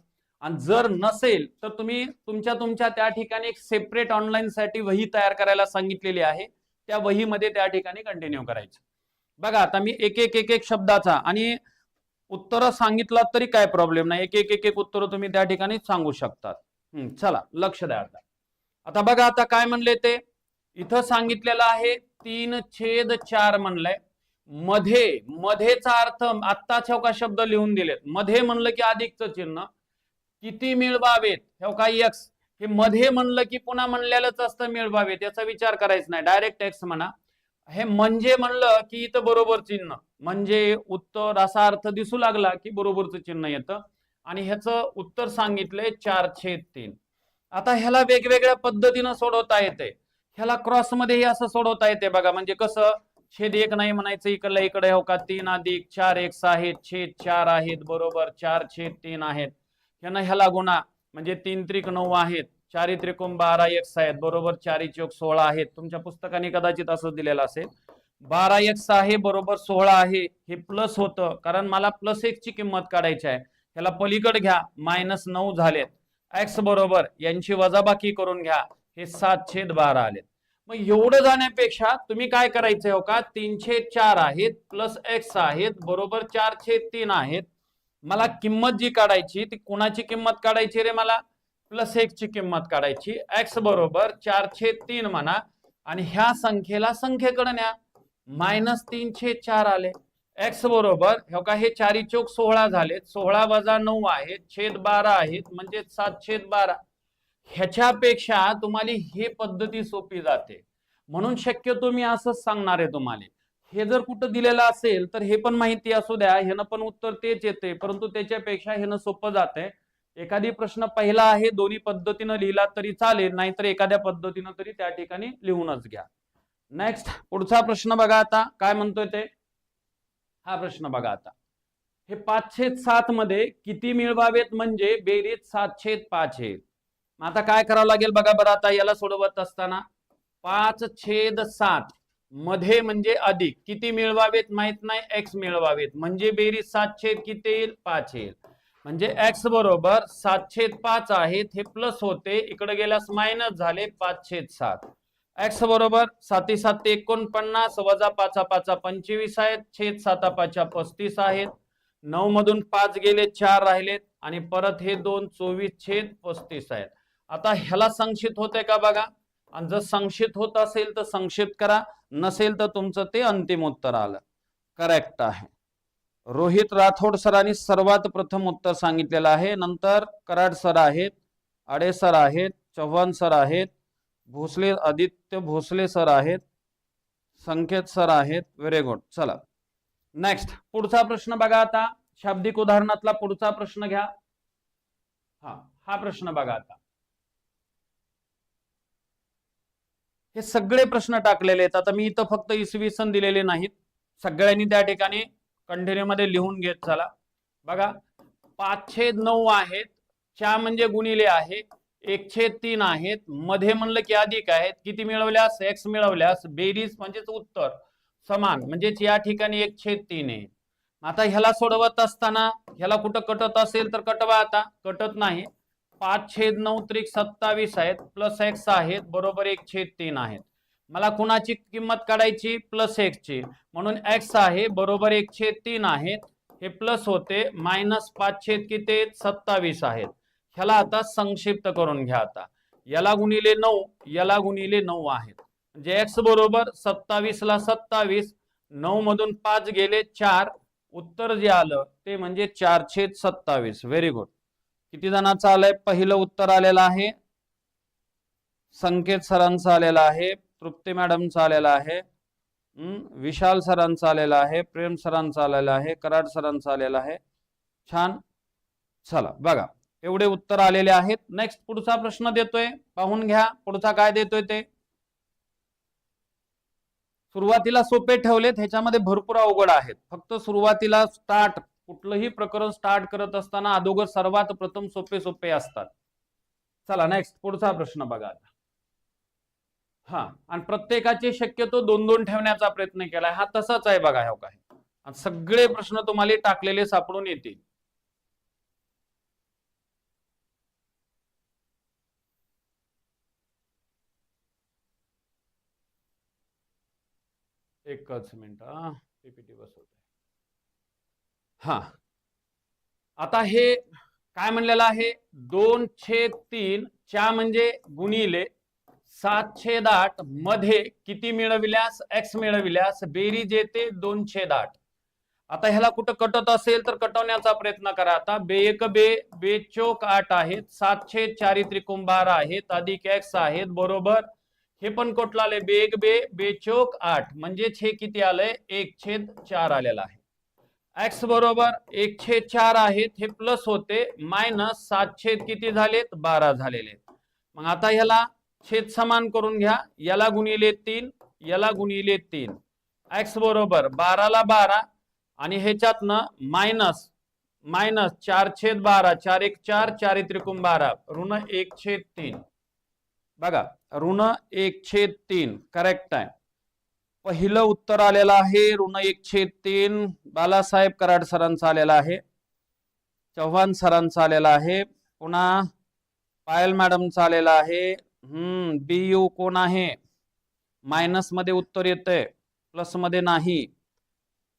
आणि जर नसेल तर तुम्ही तुमच्या त्या ठिकाणी एक सेपरेट ऑनलाईन साठी वही तयार करायला सांगितलेली आहे. त्या वहीमध्ये त्या ठिकाणी कंटिन्यू करायचं. बघा आता मी एक एक शब्दाचा आणि उत्तर सांगितलं तरी काय प्रॉब्लेम नाही. एक एक उत्तर तुम्ही त्या ठिकाणी सांगू शकतात. चला लक्ष द्या. आता बघा आता काय म्हणले ते इथं सांगितलेलं आहे 3/4 म्हणलंय. मध्येचा अर्थ आत्ताच का शब्द लिहून दिलेत. मध्ये म्हणलं की अधिकचं चिन्ह. किती मिळवावेत हे काय एक्स, हे मध्ये म्हणलं की पुन्हा म्हणलेलंच असतं मिळवावेत, याचा विचार करायचा नाही, डायरेक्ट एक्स म्हणा. हे म्हणजे म्हणलं की इथं बरोबर चिन्ह म्हणजे उत्तर असा अर्थ दिसू लागला की बरोबरचं चिन्ह येतं. आणि ह्याचं उत्तर सांगितलंय 4/3. आता ह्याला वेगवेगळ्या पद्धतीनं सोडवता येते. ह्याला क्रॉस मध्ये असं सोडवता येते बघा. म्हणजे कसं, छेद 1 नाही म्हणायचं, इकडल्या इकडे 3 अधिक 4 एक्स आहेत, छेद 4 आहेत, बरोबर 4/3 आहेत. ह्याला गुणा म्हणजे 3 त्रिक 9 आहेत, 4 त्रिकोण 12 एक्स आहेत, बरोबर 4 चौक 16 आहेत. तुमच्या पुस्तकाने कदाचित असं दिलेलं असेल. 12 एक्स आहे बरोबर 16 आहे. हे प्लस होतं कारण मला प्लस एक्स ची किंमत काढायची आहे. ह्याला पलीकडे घ्या, -9 झालेत. एक्स बरोबर यांची वजाबाकी करून घ्या, हे 7/12 आलेत. मग एवढं जाण्यापेक्षा तुम्ही काय करायचंय हो का, 3/4 आहेत प्लस एक्स आहेत बरोबर 4/3 आहेत. मला किंमत जी काढायची ती कोणाची किंमत काढायची रे, मला प्लस एक्स ची किंमत काढायची. एक्स बरोबर 4/3 म्हणा आणि ह्या संख्येला संख्येकडे न्या. -3/4 आले. एक्स बरोबर हे 4 चौक 16 झालेत, 16 वजा 9 आहेत, छेद 12 आहेत म्हणजे 7/12. ह्याच्यापेक्षा तुम्हाला हे पद्धती सोपी जाते. म्हणून शक्यतो मी असंच सांगणार आहे तुम्हाला. हे जर कुठं दिलेलं असेल तर हे पण माहिती असू द्या, ह्यानं पण उत्तर तेच येते, परंतु त्याच्यापेक्षा ह्यानं सोपं जाते. एखादी प्रश्न पहिला आहे दोन्ही पद्धतीनं लिहिला तरी चालेल, नाहीतर एखाद्या पद्धतीनं तरी त्या ठिकाणी लिहूनच घ्या. नेक्स्ट पुढचा प्रश्न बघा आता काय म्हणतोय ते. हा प्रश्न बघा आता. हे 5/7 मध्ये किती मिळवावेत म्हणजे बेरीज 7/5 आहे. आता काय करावं लागेल बघा बरं. आता याला सोडवत असताना 5/7 मध्ये म्हणजे अधिक किती मिळवावेत माहित नाही, x मिळवावेत म्हणजे बेरीज 7 किती येईल 5 येईल. म्हणजे x बरोबर 7/5 आहेत, हे प्लस होते, इकडे गेल्यास मायनस झाले 5/7. x बरोबर 7 7 49 वजा 5 5 25 आहेत, छेद 7 5 35 आहेत. 9 मधून 5 गेले 4 राहिलेत आणि परत हे 2 24/35 आहेत. आता ह्याला संक्षिप्त होते का बघा. आणि जर संक्षिप्त होत असेल तर संक्षिप्त करा, नसेल तर तुमचं ते अंतिम उत्तर आलं. करेक्ट आहे. रोहित राठोड सरांनी सर्वात प्रथम उत्तर सांगितलेलं आहे. नंतर कराड सर आहेत, आडे सर आहेत, चव्हाण सर आहेत, भोसले आदित्य भोसले सर आहेत, संकेत सर आहेत. Very good. चला नेक्स्ट पुढचा प्रश्न बघा आता. शाब्दिक उदाहरणातला पुढचा प्रश्न घ्या. हा प्रश्न बघा आता. हे सगळे प्रश्न टाकलेले आहेत. आता मी इथं फक्त इसवी सन दिलेले नाहीत, सगळ्यांनी त्या ठिकाणी कंटिन्यू मध्ये लिहून घेत चला. बघा 5/9 आहेत, 4 म्हणजे गुणिले आहे, 1/3 आहेत, मध्ये म्हणलं की अधिक आहेत, किती मिळवल्यास x मिळवल्यास बेरीज म्हणजेच उत्तर समान म्हणजेच या ठिकाणी 1/3 आहे. आता ह्याला सोडवत असताना ह्याला कुठं कटत असेल तर कटवा. आता कटत नाही. 5/9 त्रिक 27 आहेत, प्लस x आहेत बरोबर 1/3 आहेत. मला कुणाची किंमत काढायची प्लस x ची, म्हणून x आहे बरोबर 1/3 आहेत, हे प्लस होते मायनस 5 किती 27 आहेत. ह्याला आता संक्षिप्त करून घ्या. आता याला गुणिले 9 याला गुणिले 9 आहेत म्हणजे x बरोबर 27 ला 27, 9 मधून 5 गेले 4, उत्तर जे आलं ते म्हणजे 4/27. Very good. किती जणांचं आलंय. पहिलं उत्तर आलेलं आहे संकेत सरांचं आलेलं आहे, तृप्ती मॅडमचं आलेलं आहे, विशाल सरांचं आलेलं आहे, प्रेम सरांचं आलेलं आहे, कराड सरांचं आलेलं आहे. छान. चला बघा एवढे उत्तर आलेले आहेत. नेक्स्ट पुढचा प्रश्न देतोय, पाहून घ्या पुढचा काय देतोय ते. सुरुवातीला सोपे ठेवलेत, ह्याच्यामध्ये भरपूर अवघड आहेत. फक्त सुरुवातीला स्टार्ट कुठलंही प्रकरण स्टार्ट करत असताना अगोदर सर्वात प्रथम सोपे सोपे असतात. चला नेक्स्ट पुढचा प्रश्न बघा आता. आणि प्रत्येकाचे शक्यतो 2-2 ठेवण्याचा प्रयत्न केलाय. हा तसाच आहे बघा. हो काय सगळे प्रश्न तुम्हाला टाकलेले सापडून येतील. एकच मिनिट पीपीटी बसवतोय. आता हे काय म्हणलेलं आहे 2/3 च्या म्हणजे गुणिले 7/8 मध्ये किती मिळविल्यास x मिळविल्यास बेरीज येते 2/8. आता ह्याला कुठं कटत असेल तर कटवण्याचा प्रयत्न करा. आता बे 2 8 आहेत, 7/4 त्रिकोण 12 आहेत, अधिक x आहेत बरोबर हे पण कुठलं आलंय बे 8 म्हणजेच हे किती आलंय 1/4 आलेला आहे. x बरोबर 1/4 आहेत, हे प्लस होते मायनस 7 किती झालेत 12 झालेले. मग आता ह्याला छेद समान करून घ्या. याला गुणिले 3 याला गुणिले 3. x बरोबर 12 ला 12 आणि ह्याच्यातनं मायनस 4/12 4 1 4 4 त्रिकोण 12 ऋण 1/3. बघा ऋण 1/3 करेक्ट आहे. पहिलं उत्तर आलेलं आहे ऋण 1/3. बालासाहेब कराड सरांचं आलेलं आहे, चव्हाण सरांचं आलेलं आहे, पुन्हा पायल मॅडमचं आलेलं आहे. BU कोण आहे. मायनस मध्ये उत्तर येतंय, प्लस मध्ये नाही.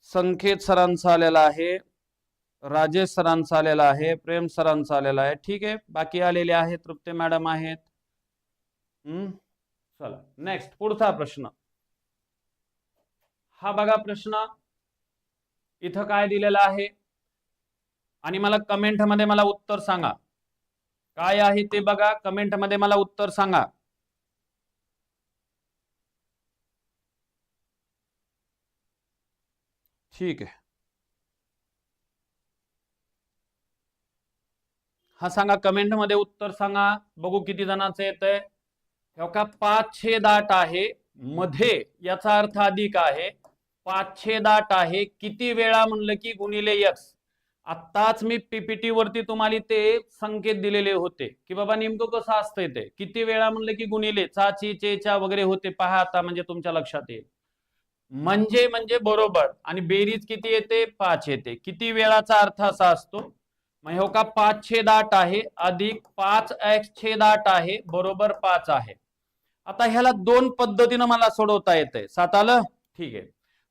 संकेत सरांचं आलेलं आहे, राजेश सरांचं आलेलं आहे, प्रेम सरांचं आलेलं आहे. ठीक आहे बाकी आलेले आहेत, तृप्ती मॅडम आहेत. चला नेक्स्ट पुढचा प्रश्न. हा बघा प्रश्न इथं काय दिलेला आहे आणि मला कमेंट मध्ये मला उत्तर सांगा काय आहे ते. बघा कमेंट मध्ये मला उत्तर सांगा. ठीक आहे. हा सांगा, कमेंट मध्ये उत्तर सांगा, बघू किती जणांचं येतंय. हो का, 5/8 आहे मध्ये, याचा अर्थ अधिक आहे. 5/8 आहे, किती वेळा म्हणलं की गुणिले x. आत्ताच मी पीपीटी वरती तुम्हाला ते संकेत दिलेले होते की बाबा नेमकं कसं असतंय ते, किती वेळा म्हणलं की गुणिले, चाची चेचा वगैरे होते, पहा आता म्हणजे तुमच्या लक्षात येईल. म्हणजे बरोबर, आणि बेरीज किती येते, 5 येते. किती वेळाचा अर्थ असा असतो. मग हो का, 5/8 आहे अधिक 5x/8 आहे बरोबर 5 आहे. आता ह्याला दोन पद्धतीनं मला सोडवता येते. 7 आलं, ठीक आहे.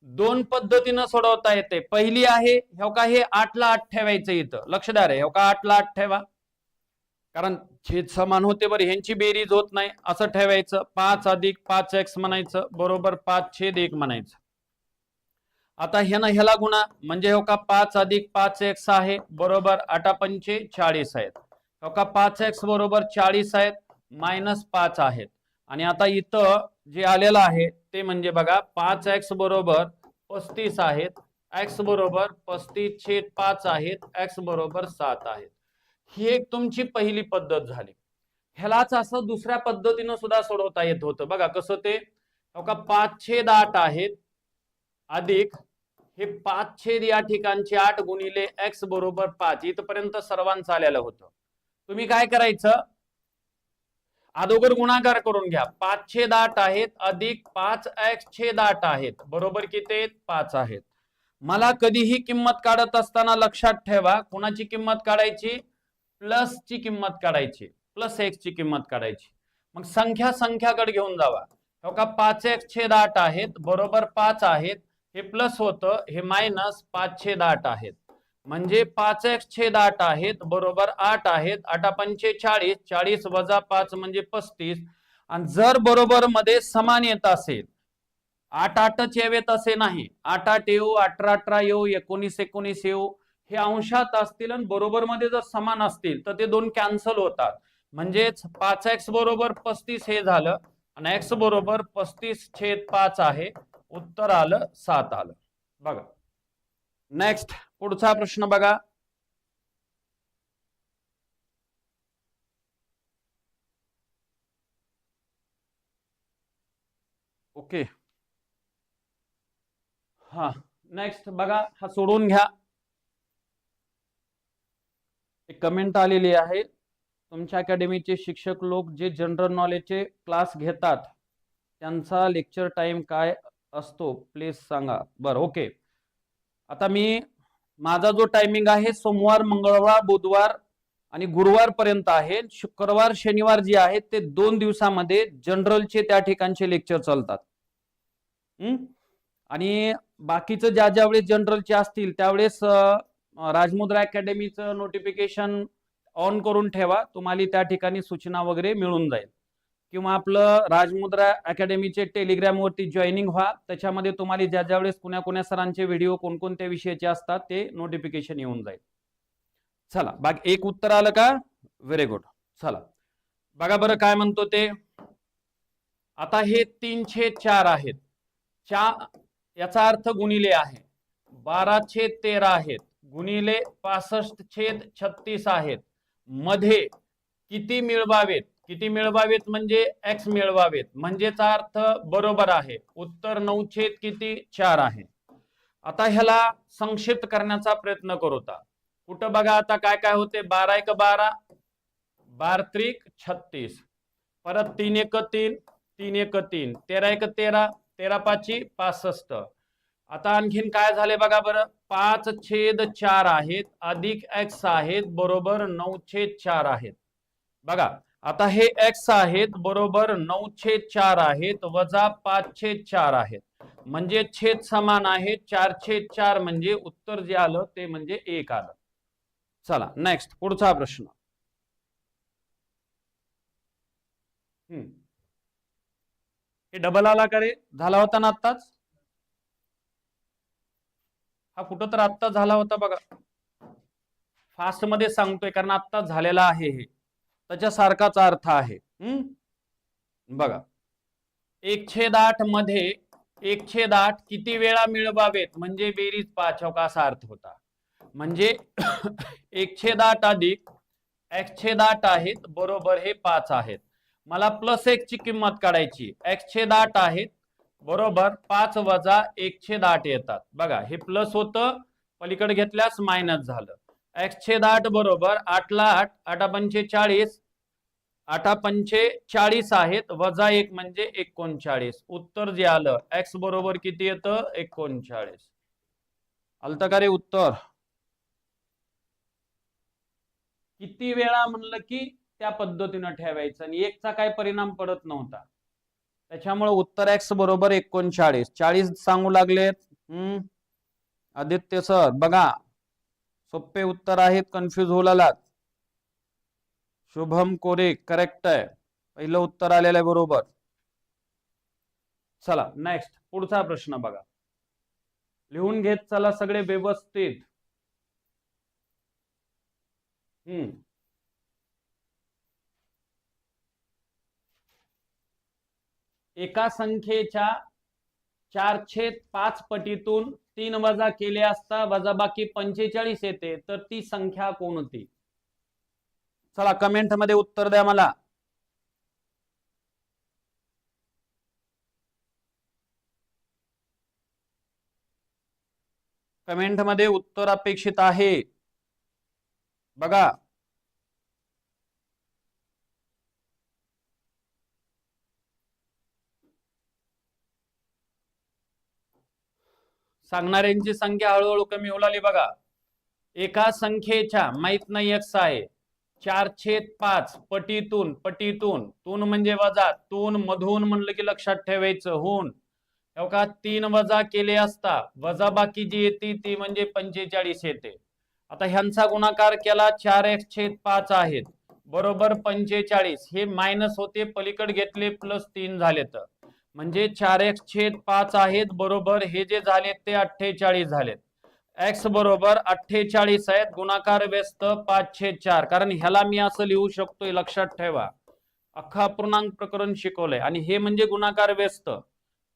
दोन पद्धतीनं सोडवता येते. पहिली आहे हो का, हे 8 ला 8 ठेवायचं इथं, लक्ष द्या रे, हो का 8 ला 8 ठेवा, कारण छेद समान होते बरं, ह्यांची बेरीज होत नाही, असं ठेवायचं. 5 अधिक 5x म्हणायचं बरोबर 5/1 म्हणायचं. आता ह्याला गुणा, म्हणजे हो का 5 अधिक 5x आहे बरोबर 8×5 40 आहेत. हो का, 5x बरोबर 40 आहेत, -5 आहेत. आणि आता इथं जे आलेलं आहे ते म्हणजे बघा, 5x बरोबर 35 आहेत, x बरोबर 35/5 आहेत, x बरोबर 7 आहेत. ही एक तुमची पहिली पद्धत झाली. ह्यालाच असं दुसऱ्या पद्धतीनं सुद्धा सोडवता येत होतं. बघा कसं ते, हो का 5/8 आहेत अधिक हे 5 या ठिकाणचे 8 गुणिले x बरोबर 5, इथपर्यंत सर्वांचं आलेलं होतं. तुम्ही काय करायचं, अगोदर गुणाकार करून घ्या. 5/8 आहेत अधिक 5x/8 आहेत बरोबर किती, 5 आहेत. मला कधीही किंमत काढत असताना लक्षात ठेवा, कोणाची किंमत काढायची, प्लस ची किंमत काढायची, प्लस x ची किंमत काढायची. मग संख्याकडे घेऊन जावा. हो का, 5x/8 आहेत बरोबर 5 आहेत, हे प्लस होतं, हे मायनस 5/8 आहेत, म्हणजे 5x/8 आहेत बरोबर 8 आहेत, 8×5 40, 40 वजा 5 म्हणजे 35. आणि जर बरोबर मध्ये समान येत असेल, 8/8 येत असे नाही, 8/8 येऊ, 18/18 येऊ, 19/19 येऊ, हे अंशात असतील आणि बरोबर मध्ये जर समान असतील तर ते दोन कॅन्सल होतात. म्हणजेच 5x बरोबर 35 हे झालं, आणि x बरोबर 35/5 आहे. उत्तर आलं 7 आलं. बघा नेक्स्ट, पुढचा प्रश्न बघा. ओके, हा नेक्स्ट बघा, हा सोडून घ्या. एक कमेंट आलेली आहे, तुमच्या अकॅडमीचे शिक्षक लोक जे जनरल नॉलेजचे क्लास घेतात त्यांचा लेक्चर टाइम काय असतो प्लीज सांगा. बरं ओके, आता माझा जो टायमिंग आहे सोमवार, मंगळवार, बुधवार आणि गुरुवार पर्यंत आहे. शुक्रवार शनिवार जे आहेत ते 2 दिवसामध्ये जनरलचे त्या ठिकाणचे लेक्चर चालतात. आणि बाकीचं ज्या वेळेस जनरलचे असतील त्यावेळेस राजमुद्रा अकॅडमीचं नोटिफिकेशन ऑन करून ठेवा, तुम्हाला त्या ठिकाणी सूचना वगैरे मिळून जाईल. किंवा आपलं राजमुद्रा अकॅडमीचे टेलिग्राम वरती जॉईनिंग व्हा, त्याच्यामध्ये तुम्हाला ज्या वेळेस कोण्या सरांचे व्हिडिओ कोणकोणत्या विषयाचे असतात ते नोटिफिकेशन येऊन जाईल. चला बाकी एक उत्तर आलं का, व्हेरी गुड. चला बघा बरं काय म्हणतो ते. आता हे 3/4 आहेत, याचा अर्थ गुणिले आहे. 12/13 आहेत गुणिले 65/36 आहेत. मध्ये किती मिळवावेत, किती मिळवावेत म्हणजे x मिळवावेत, म्हणजेचा अर्थ बरोबर आहे. उत्तर 9/4 आहे. आता ह्याला संक्षिप्त करण्याचा प्रयत्न करूता. कुठं बघा आता काय काय होते, 12×1 12, 12×3 36, परत 3×1 3, 3×1 3, 13×1 13, 13×5 65. आता आणखीन काय झाले बघा बरं, 5/4 आहेत अधिक x आहेत बरोबर 9/4 आहेत. बघा आता हे x आहेत बरोबर 9/4 आहेत वजा 5/4 आहेत, म्हणजे छेद समान आहे. 4/4 म्हणजे उत्तर जे आलं ते म्हणजे 1 आलं. चला नेक्स्ट, पुढचा प्रश्न. हे डबल आला का रे, झाला होता ना आत्ताच, हा कुठं तर आत्ता झाला होता बघा. फास्ट मध्ये सांगतोय कारण आत्ताच झालेला आहे, हे त्याच्यासारखाच अर्थ आहे. बघा 1/8 मध्ये 1/8 किती वेळा मिळवावेत म्हणजे बेरीज 5 का असा अर्थ होता. म्हणजे 1/8 अधिक x छेद 8 आहेत बरोबर हे 5 आहेत. मला प्लस 1 ची किंमत काढायची. x छेद 8 आहेत बरोबर 5 वजा 1 छेद 8 येतात. बघा हे प्लस होतं, पलीकडे घेतल्यास मायनस झालं. x छेद 8 बरोबर 8 ला 8 8 पंचे 40, 8 पंचे 40 आहेत वजा 1 म्हणजे 39. उत्तर जे आलं x बरोबर किती येतं 39. आलतं का रे उत्तर? किती वेळा म्हणलं की त्या पद्धतीनं ठेवायचं आणि एकचा काय परिणाम पडत नव्हता. त्याच्यामुळे उत्तर x बरोबर 39. 40 सांगू लागलेत. आदित्य सर बघा सोपे उत्तर आहेत, कन्फ्युज होऊ लागलात. शुभम कोरे करेक्ट आहे, पहिलं उत्तर आलेलं आहे बरोबर. चला नेक्स्ट पुढचा प्रश्न बघा, लिहून घेत चला सगळे व्यवस्थित. एका संख्येच्या 4/5 पटीतून 3 वजा केले असता वजाबाकी 45 येते, तर ती संख्या कोणती? चला कमेंट मध्ये उत्तर द्या मला. कमेंट मध्ये उत्तर अपेक्षित आहे बघा. सांगणाऱ्यांची संख्या हळूहळू कमी होऊ लागली बघा. एका संख्येच्या माहित नाही x आहे 4/5 पटीतून, तून म्हणजे वजा, तून मधून म्हणलं की लक्षात ठेवायचं होऊन, का 3 वजा केले असता वजाबाकी जी येते ती म्हणजे 45 येते. आता ह्यांचा गुणाकार केला 4x/5 आहेत बरोबर 45. हे मायनस होते, पलीकडे घेतले प्लस 3 झाले, तर म्हणजे 4x/5 आहेत बरोबर हे जे झाले ते 48 झालेत. x बरोबर 48 आहेत, गुणाकार व्यस्त 5/4. कारण ह्याला मी असं लिहू शकतोय, लक्षात ठेवा अख्खा अपूर्णांक प्रकरण शिकवलंय आणि हे म्हणजे गुणाकार व्यस्त.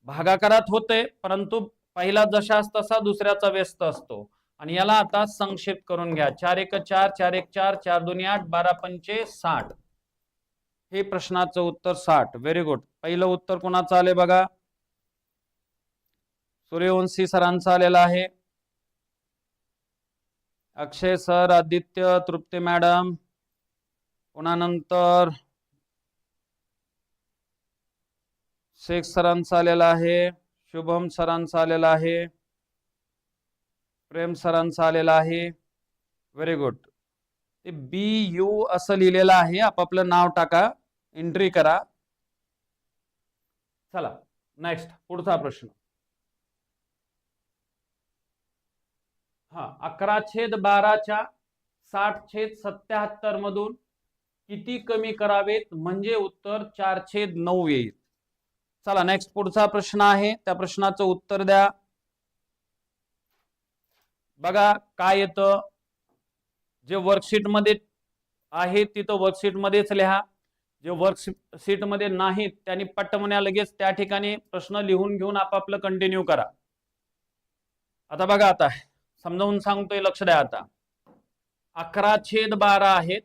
भागाकारात होते परंतु पहिला जशास तसा दुसऱ्याचा व्यस्त असतो. आणि याला आता संक्षिप्त करून घ्या. 4 × 4 4 × 4 4 × 2 = 8 12 × 60. हे प्रश्नाचं उत्तर 60. Very good. पहिलं उत्तर कोणाचं आले बघा, सूर्यवंशी सरांचं आलेलं आहे. अक्षय सर, आदित्य, तृप्ती मॅडम, पुन्हा नंतर शेख सरांचं आलेलं आहे, शुभम सरांचं आलेलं आहे, प्रेम सरांचं आलेलं आहे. Very good. ते BU असं लिहिलेलं आहे, आपापलं नाव टाका, एंट्री करा. चला नेक्स्ट पुढचा प्रश्न. 11/12च्या 60/77 मधून किती कमी करावेत म्हणजे उत्तर 4/9 येईल. चला नेक्स्ट पुढचा प्रश्न आहे, त्या प्रश्नाचं उत्तर द्या. बघा काय येतं, जे वर्कशीट मध्ये आहे तिथं वर्कशीट मध्येच लिहा, जे वर्कशीट मध्ये नाहीत त्यांनी पटमण्या लगेच त्या ठिकाणी प्रश्न लिहून घेऊन आपापलं कंटिन्यू करा. आता बघा, आता समजावून सांगतोय, लक्ष द्या. आता 11/12 आहेत,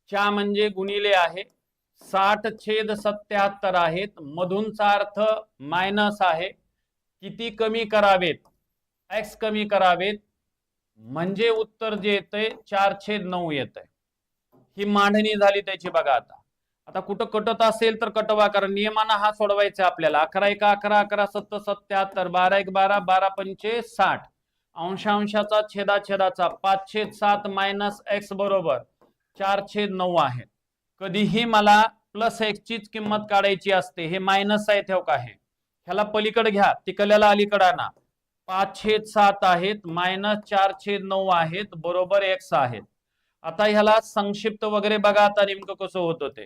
च्या म्हणजे गुणिले आहे, 60/77 आहेत, मधूनचा अर्थ मायनस आहे. किती कमी करावेत, x कमी करावेत म्हणजे उत्तर जे येतंय 4/9 येतंय. ही मांडणी झाली त्याची. बघा आता आता कुठं कटत असेल तर कटवा, कारण नियमानं हा सोडवायचा आपल्याला. 11 × 11 11 7 77 12 × 12 12 × 60. अंशांशाचा छेदाछेदाचा 5/7 मायनस x बरोबर 4/9 आहे. कधीही मला प्लस x चीच किंमत काढायची असते. हे मायनस आहे ठेव का, आहे ह्याला पलीकडे घ्या, तिकडल्याला अलीकडे आणा. 5/7 आहेत मायनस 4/9 आहेत बरोबर x आहेत. आता ह्याला संक्षिप्त वगैरे बघा आता नेमकं कसं होतं ते.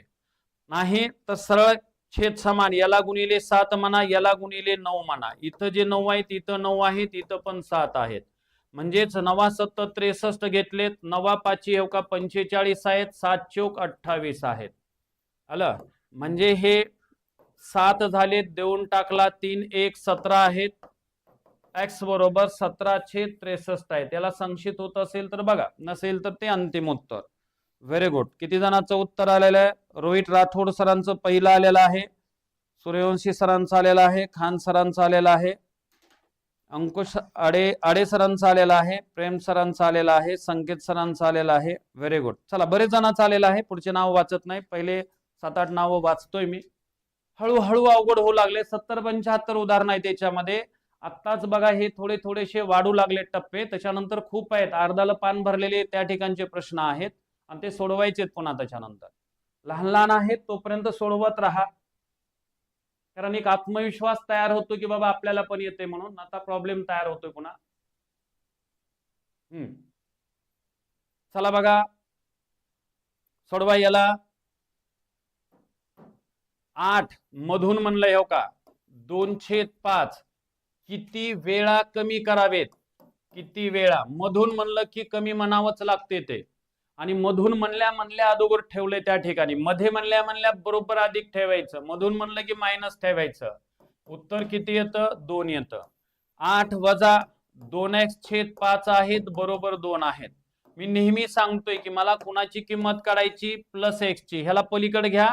नाही तर सरळ छेद समान, याला गुणिले 7 म्हणा, याला गुणिले 9 म्हणा. इथं जे 9 आहेत इथं 9 आहेत, इथं पण 7 आहेत. म्हणजेच 9 7 63 घेतलेत, 9 5 45 आहेत, 7 चौक 28 आहेत. आलं म्हणजे हे 7 झाले, देऊन टाकला 3 1 17 आहेत. x बरोबर 17/63 आहे. त्याला संक्षिप्त होत असेल तर बघा, नसेल तर ते अंतिम उत्तर. Very good. किती जणांचं उत्तर आलेलं आहे? रोहित राठोड सरांचं पहिलं आलेलं आहे, सूर्यवंशी सरांचं आलेलं आहे, खान सरांचं आलेलं आहे, अंकुश आडे सरांचं आलेलं आहे, प्रेम सरांचं आलेलं आहे, संकेत सरांचं आलेलं आहे. Very good. चला, बरेच जणांचं आलेलं आहे. पुढचे नाव वाचत नाही, पहिले 7-8 नावं वाचतोय मी. हळूहळू अवघड होऊ लागले. 70-75 उदाहरण आहे त्याच्यामध्ये. आत्ताच बघा हे थोडेसे वाढू लागले टप्पे, त्याच्यानंतर खूप आहेत. अर्धाला पान भरलेले त्या ठिकाणचे प्रश्न आहेत आणि ते सोडवायचे पुन्हा. त्याच्यानंतर लहान लहान आहेत तोपर्यंत सोडवत राहा, कारण एक आत्मविश्वास तयार होतो की बाबा आपल्याला पण येते म्हणून. आता प्रॉब्लेम तयार होतोय पुन्हा. चला बघा, सोडवा याला. 8 मधून म्हणलंय हो का, 2/5 किती वेळा कमी करावेत? किती वेळा? मधून म्हणलं की कमी म्हणावंच लागते ते. आणि मधून म्हणल्या अगोदर ठेवले त्या ठिकाणी. मध्ये म्हणल्या बरोबर अधिक ठेवायचं, मधून म्हणलं की मायनस ठेवायचं. उत्तर किती येतं? 2 येतं. 8 वजा 2x/5 आहेत, बरोबर 2 आहेत. मी नेहमी सांगतोय की मला कुणाची किंमत काढायची? प्लस x ची. ह्याला पलीकडे घ्या,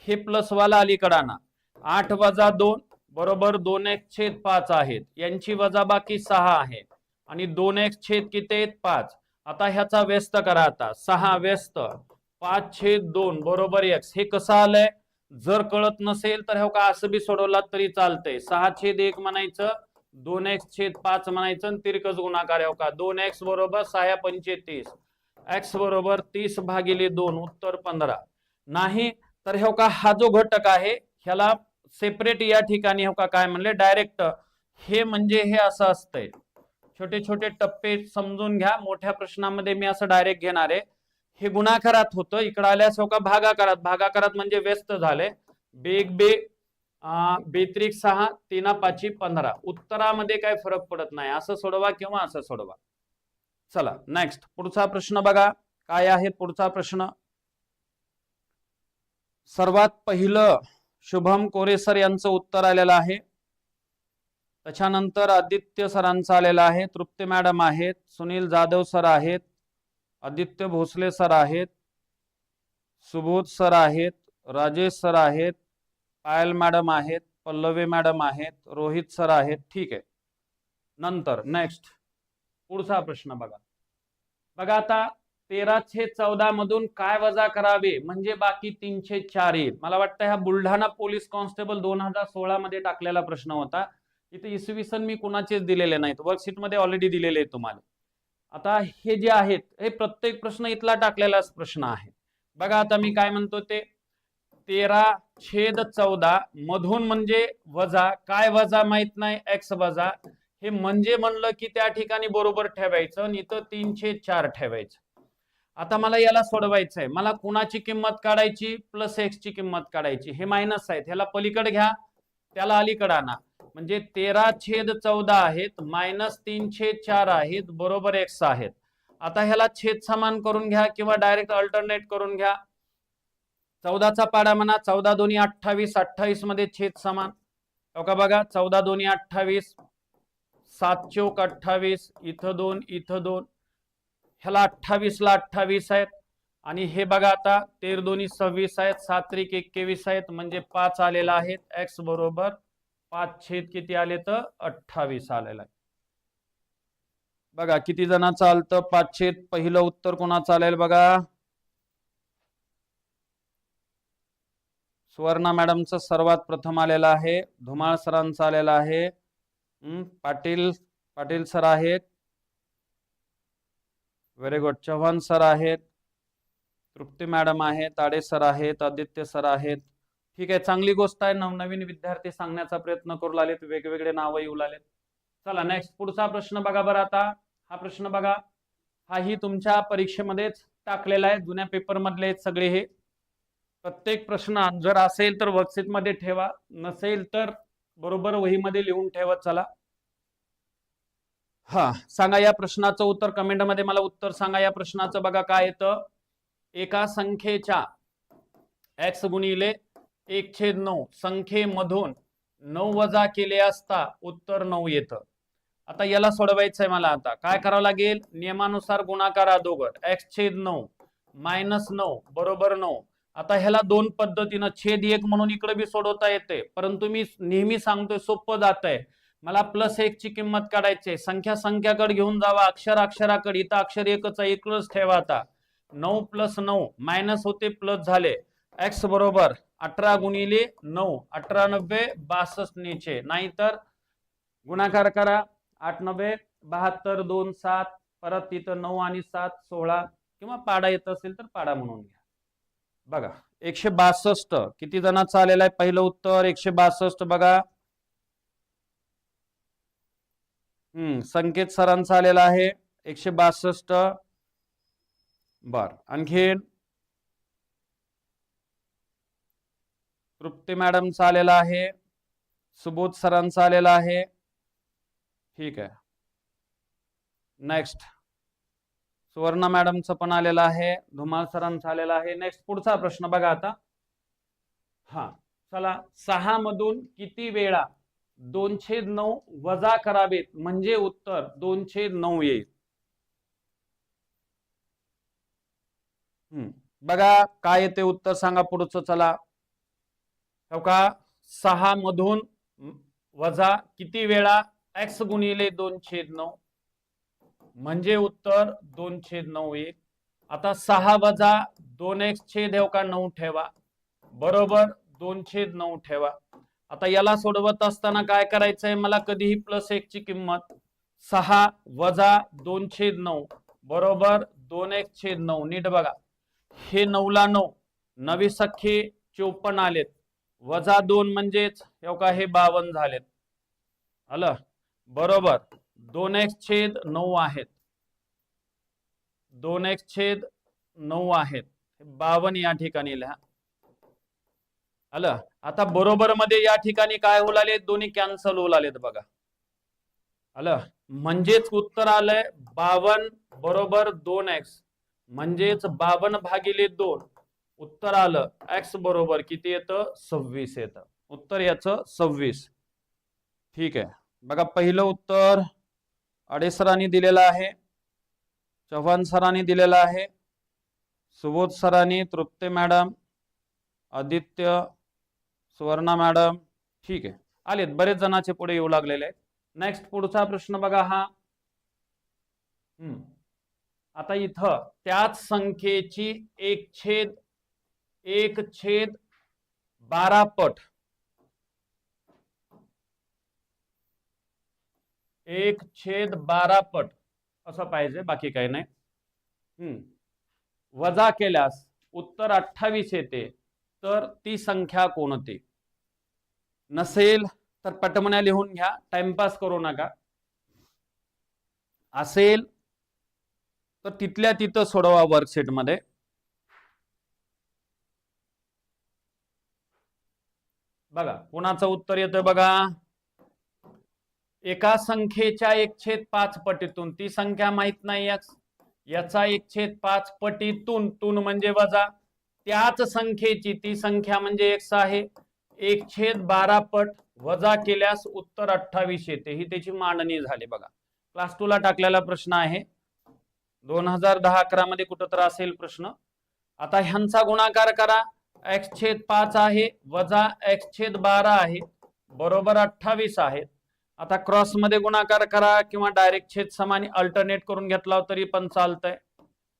हे प्लस वाला अलीकडे आणा. 8 वजा 2 बरोबर 2x/5 आहेत. यांची वजाबाकी 6 आहे आणि 2x छेद किती आहेत? 5. आता ह्याचा व्यस्त करा. आता 6 व्यस्त 5/2 बरोबर x. हे कसं आलंय? जर कळत नसेल तर हो का असं बी सोडवलात तरी चालतंय. 6/1 म्हणायचं, 2x/5 म्हणायचं आणि तिरकस गुणाकार हो का. 2x बरोबर 6×5 x बरोबर 30/2. उत्तर 15. नाही तर हो का हा जो घटक आहे ह्याला सेपरेट या ठिकाणी हो का काय म्हणले? डायरेक्ट. हे म्हणजे हे असं असतंय. छोटे छोटे टप्पे समजून घ्या. मोठ्या प्रश्नामध्ये मी असं डायरेक्ट घेणार आहे. हे गुणाकारात होतं, इकडे आल्यास हो का भागाकारात. भागाकारात म्हणजे व्यस्त झाले. बेग बे 6 3×5 15. उत्तरामध्ये काय फरक पडत नाही. असं सोडवा किंवा असं सोडवा. चला नेक्स्ट, पुढचा प्रश्न बघा काय आहे. पुढचा प्रश्न सर्वात पहिलं शुभम कोरेसर यांचं उत्तर आलेलं आहे. त्याच्यानंतर आदित्य सरांचं आलेलं आहे, तृप्ती मॅडम आहेत, सुनील जाधव सर आहेत, आदित्य भोसले सर आहेत, सुबोध सर आहेत, राजेश सर आहेत, पायल मॅडम आहेत, पल्लवी मॅडम आहेत, रोहित सर आहेत. ठीक आहे. नंतर नेक्स्ट पुढचा प्रश्न बघा. बघा आता 13/14 मधून काय वजा करावे म्हणजे बाकी 3/4 येईल. मला वाटतं हा बुलढाणा पोलीस कॉन्स्टेबल 2016 मध्ये टाकलेला प्रश्न होता. इथे इसवी सन मी कुणाचेच दिलेले नाहीत, वर्कशीट मध्ये ऑलरेडी दिलेले आहेत तुम्हाला. आता हे जे आहेत हे प्रत्येक प्रश्न इथला टाकलेलाच प्रश्न आहे. बघा आता मी काय म्हणतो ते 13/14 मधून म्हणजे वजा. काय वजा माहित नाही? x वजा. हे म्हणजे म्हणलं की त्या ठिकाणी बरोबर ठेवायचं आणि इथं 3/4 ठेवायचं. आता मला याला सोडवायचं आहे. मला कुणाची किंमत काढायची? प्लस x ची किंमत काढायची. हे मायनस आहेत, ह्याला पलीकडे घ्या, त्याला अलीकडे आणा. म्हणजे 13/14 आहेत, मायनस 3/4 आहेत, बरोबर x आहेत. आता ह्याला छेद समान करून घ्या किंवा डायरेक्ट अल्टरनेट करून घ्या. 14चा पाडा म्हणा. 14 दोन्ही 28, 28 मध्ये छेद समान हो का. बघा 14 दोन्ही 28, 7 चौक 28, इथं 2 इथं 2, ह्याला 28 ला 28 आहेत. आणि हे बघा आता 13 दोन्ही 26 आहेत, 7 त्रिक 21 आहेत, म्हणजे 5 आलेला आहेत. x बरोबर 5 छेद किती आले तर 28 आलेला आहे. बघा किती जणांचं आलतं 5 छेद. पहिलं उत्तर कोणाचं आलेलं बघा. सुवर्णा मॅडमचं सर्वात प्रथम आलेलं आहे. धुमाळ सरांचं आलेलं आहे. पाटील सर आहेत. Very good. चव्हाण सर आहेत, तृप्ती मॅडम आहेत, आडे सर आहेत, आदित्य सर आहेत. ठीक आहे, चांगली गोष्ट आहे. नवनवीन विद्यार्थी सांगण्याचा प्रयत्न करू लागलेत, वेगवेगळे नाव येऊ लागलेत. चला नेक्स्ट पुढचा प्रश्न बघा बरं. आता हा प्रश्न बघा, हाही तुमच्या परीक्षेमध्येच टाकलेला आहे, जुन्या पेपर मधले आहेत सगळे. हे प्रत्येक प्रश्न जर असेल तर वर्कशीट मध्ये ठेवा, नसेल तर बरोबर वहीमध्ये लिहून ठेवत चला. हा सांगा या प्रश्नाचं उत्तर कमेंट मध्ये. मला उत्तर सांगा या प्रश्नाचं. बघा काय येतं. एका संख्येच्या x गुणिले 1/9 संख्येमधून 9 वजा केले असता उत्तर 9 येतं. आता याला सोडवायचं आहे मला. आता काय करावं लागेल? नियमानुसार गुणाकार अगोदर x/9 -9 बरोबर 9. आता ह्याला दोन पद्धतीनं छेद 1 म्हणून इकडे बी सोडवता येते, परंतु मी नेहमी सांगतोय सोपं जात आहे. मला +1 ची किंमत काढायची आहे. संख्या संख्याकडे घेऊन जावा, अक्षर अक्षराकडे. इथं अक्षर एकच आहे, इकडंच ठेवा. आता 9 + 9 मायनस होते प्लस झाले. x बरोबर 18 गुणिले 9, 18 9 62 नीचे, नाहीतर गुणाकार करा. 8 9 72, 2 7, परत तिथं 9 आणि 7 16, किंवा पाडा येत असेल तर पाडा म्हणून घ्या. बघा 162 किती जणांचं आलेलं आहे? पहिलं उत्तर 162 बघा. संकेत सरांचा आलेला आहे 162. बर, आणखीन तृप्ती मॅडमचा आलेला आहे, सुबोध सरांचा आलेला आहे. ठीक आहे. नेक्स्ट सुवर्णा मॅडमचं पण आलेलं आहे, धुमाळ सरांचा आलेला आहे. नेक्स्ट पुढचा प्रश्न बघा आता. हा चला, 6 मधून किती वेळा 2/9 वजा करावेत म्हणजे उत्तर 2/9 येईल? बघा काय येते उत्तर सांगा पुढचं. चला हो का, 6 मधून वजा किती वेळा x गुणिले 2/9 म्हणजे उत्तर 2/9 येईल. आता 6 वजा 2x छेद हो का 9 ठेवा, बरोबर 2/9 ठेवा. आता याला सोडवत असताना काय करायचंय मला? कधीही +1 ची किंमत 6 वजा 2/9 बरोबर 2x/9. नीट बघा, हे 9 ला 9, 9 सख्खे 54 आलेत, वजा 2 म्हणजेच हो का हे 52 झालेत. आलं बरोबर. 2x/9 आहेत, 2x/9 आहेत, 52 या ठिकाणी लिहा. आलं. आता बरोबर मध्ये या ठिकाणी काय होऊ लागले? दोन्ही कॅन्सल होऊ लागलेत बघा. आलं, म्हणजेच उत्तर आलंय 52 बरोबर 2x, म्हणजेच 52 भागिले 2. उत्तर आलं x बरोबर किती येतं? 26 येतं. उत्तर याचं 26. ठीक आहे. बघा पहिलं उत्तर अडे सरांनी दिलेलं आहे, चव्हाण सरांनी दिलेलं आहे, सुबोध सरांनी, तृप्ती मॅडम, आदित्य, सुवर्णा मॅडम. ठीक आहे, आलेत बरेच जणांचे पुढे येऊ लागलेले आहेत. नेक्स्ट पुढचा प्रश्न बघा हा. आता इथं त्याच संख्येची 1/12 पट 1/12 पट असं पाहिजे, बाकी काही नाही. वजा केल्यास उत्तर 28 येते, तर ती संख्या कोणती? नसेल तर पटमण्या लिहून घ्या, टाइमपास करू नका. असेल तर तिथल्या तिथं सोडवा वर्कशीट मध्ये. बघा कोणाचं उत्तर येतं बघा. एका संख्येच्या 1/5 पटीतून, ती संख्या माहित नाही x, याचा 1/5 पटीतून, तून म्हणजे वजा, त्याच संख्येची ती संख्या म्हणजे x आहे, 1/12 पट वजा केल्यास उत्तर 28 येते. ही त्याची मांडणी झाली बघा. क्लास 2 ला टाकलेला प्रश्न आहे, 2010-11 मध्ये कुठं तर असेल प्रश्न. आता ह्यांचा गुणाकार करा. x/5 आहे वजा x/12 आहे बरोबर 28 आहे. आता क्रॉस मध्ये गुणाकार करा किंवा डायरेक्ट छेद समानी अल्टरनेट करून घेतला तरी पण चालतंय.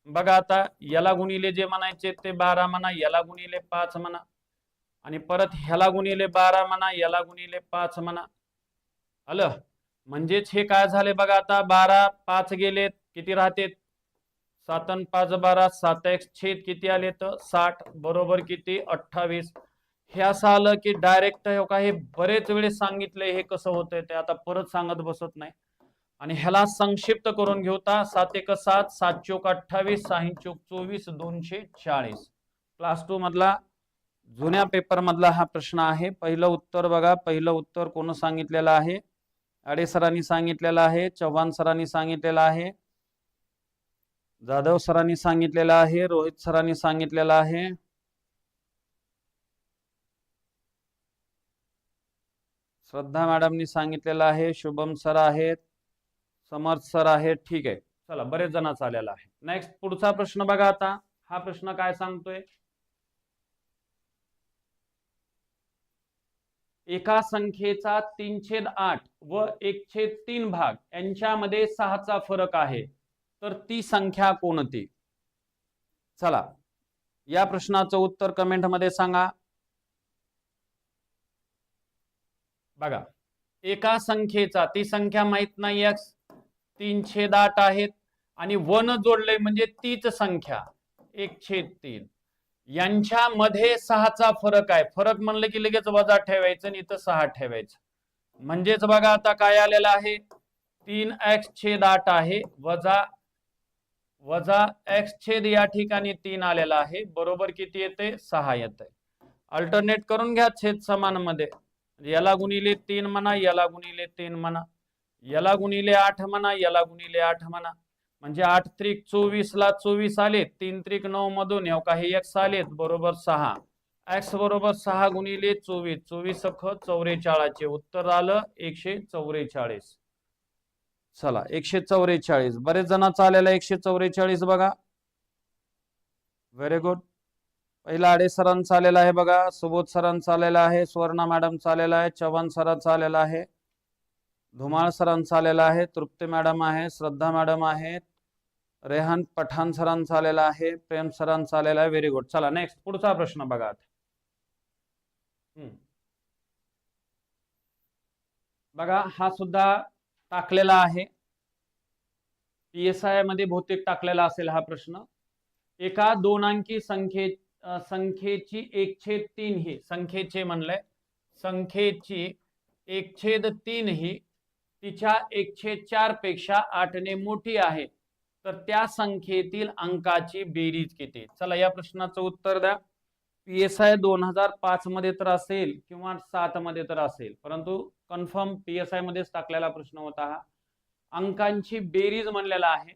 बघा आता याला गुणिले जे म्हणायचे ते 12 म्हणा, याला गुणिले 5 म्हणा, आणि परत ह्याला गुणिले 12 म्हणा, याला गुणिले 5 म्हणा. आलं, म्हणजेच हे काय झाले बघा. आता 12 5 गेलेत, किती राहते? 7 आणि 5 12, 7x छेद किती आले तर 60 बरोबर किती? 28. हे असं आलं की डायरेक्ट हो का, हे बरेच वेळेस सांगितलंय हे कसं होतंय ते आता परत सांगत बसत नाही. आणि ह्याला संक्षिप्त करून घेऊता 7 1 7, 7 चोक 28, 6 चोक 24, 240. क्लास 2 मधला जुन्या पेपर मधला हा प्रश्न आहे. पहिलं उत्तर बघा, पहिलं उत्तर कोण सांगितलेलं आहे? अडे सरांनी सांगितलेलं आहे, चव्हाण सरांनी सांगितलेलं आहे, जाधव सरांनी सांगितलेलं आहे, रोहित सरांनी सांगितलेलं आहे, श्रद्धा मॅडमनी सांगितलेलं आहे, शुभम सर आहेत, समर्थ सर आहेत. ठीक आहे, चला बरेच जणांचा आलेला आहे. नेक्स्ट पुढचा प्रश्न बघा आता हा प्रश्न काय सांगतोय? एका संख्येचा 3/8 व 1/3 भाग यांच्यामध्ये 6चा फरक आहे, तर ती संख्या कोणती? चला, या प्रश्नाचं उत्तर कमेंट मध्ये सांगा. बघा, एका संख्येचा, ती संख्या माहित नाही, x 3/8 आहेत आणि 1 जोडले म्हणजे तीच संख्या 1/3, यांच्यामध्ये 6चा फरक आहे. फरक म्हणलं की लगेच वजा ठेवायचं आणि इथं 6 ठेवायचं. म्हणजेच बघा आता काय आलेलं आहे, 3x/8 आहे वजा x/ या ठिकाणी 3 आलेला आहे, बरोबर किती येते? 6 येते. अल्टरनेट करून घ्या छेद समान मध्ये. याला गुणिले 3 म्हणा, याला गुणिले 3 म्हणा, याला गुणिले 8 म्हणा, याला गुणिले 8 म्हणा. म्हणजे 8 त्रिक 24 ला 24 आले, 3 त्रिक 9 मधून येऊ काही x आलेत, बरोबर 6. x बरोबर 6 गुणिले 24, 24 अख 44, उत्तर आलं 144. चला, 144. बरेच जणांचा आलेला 144 बघा. Very good. पहिला आडे सरांचा आलेला आहे बघा, सुबोध सरांचा आलेला आहे, सुवर्णा मॅडमचा आलेला आहे, चव्हाण सरांचा आलेला आहे, धुमाळ सरांचा आलेला आहे, तृप्ती मॅडम आहे, श्रद्धा मॅडम आहेत, रेहान पठाण सरांचा आलेला आहे, प्रेम सरांचा आलेला आहे. Very good. चला नेक्स्ट, पुढचा प्रश्न बघा. बघा, हा सुद्धा टाकलेला आहे, PSI मध्ये बहुतेक टाकलेला असेल हा प्रश्न. एका 2 अंकी संख्येची 1/3 ही, संख्येचे म्हणलंय, संख्येची 1/3 ही तिच्या 1/4 पेक्षा 8 ने मोठी आहे, तर त्या संख्येतील अंकाची बेरीज किती? चला, या प्रश्नाचं उत्तर द्या. PSI 2005 मध्ये तर असेल किंवा 7 मध्ये तर असेल, परंतु कन्फर्म PSI मध्येच टाकलेला प्रश्न होता हा. अंकांची बेरीज म्हणलेला आहे.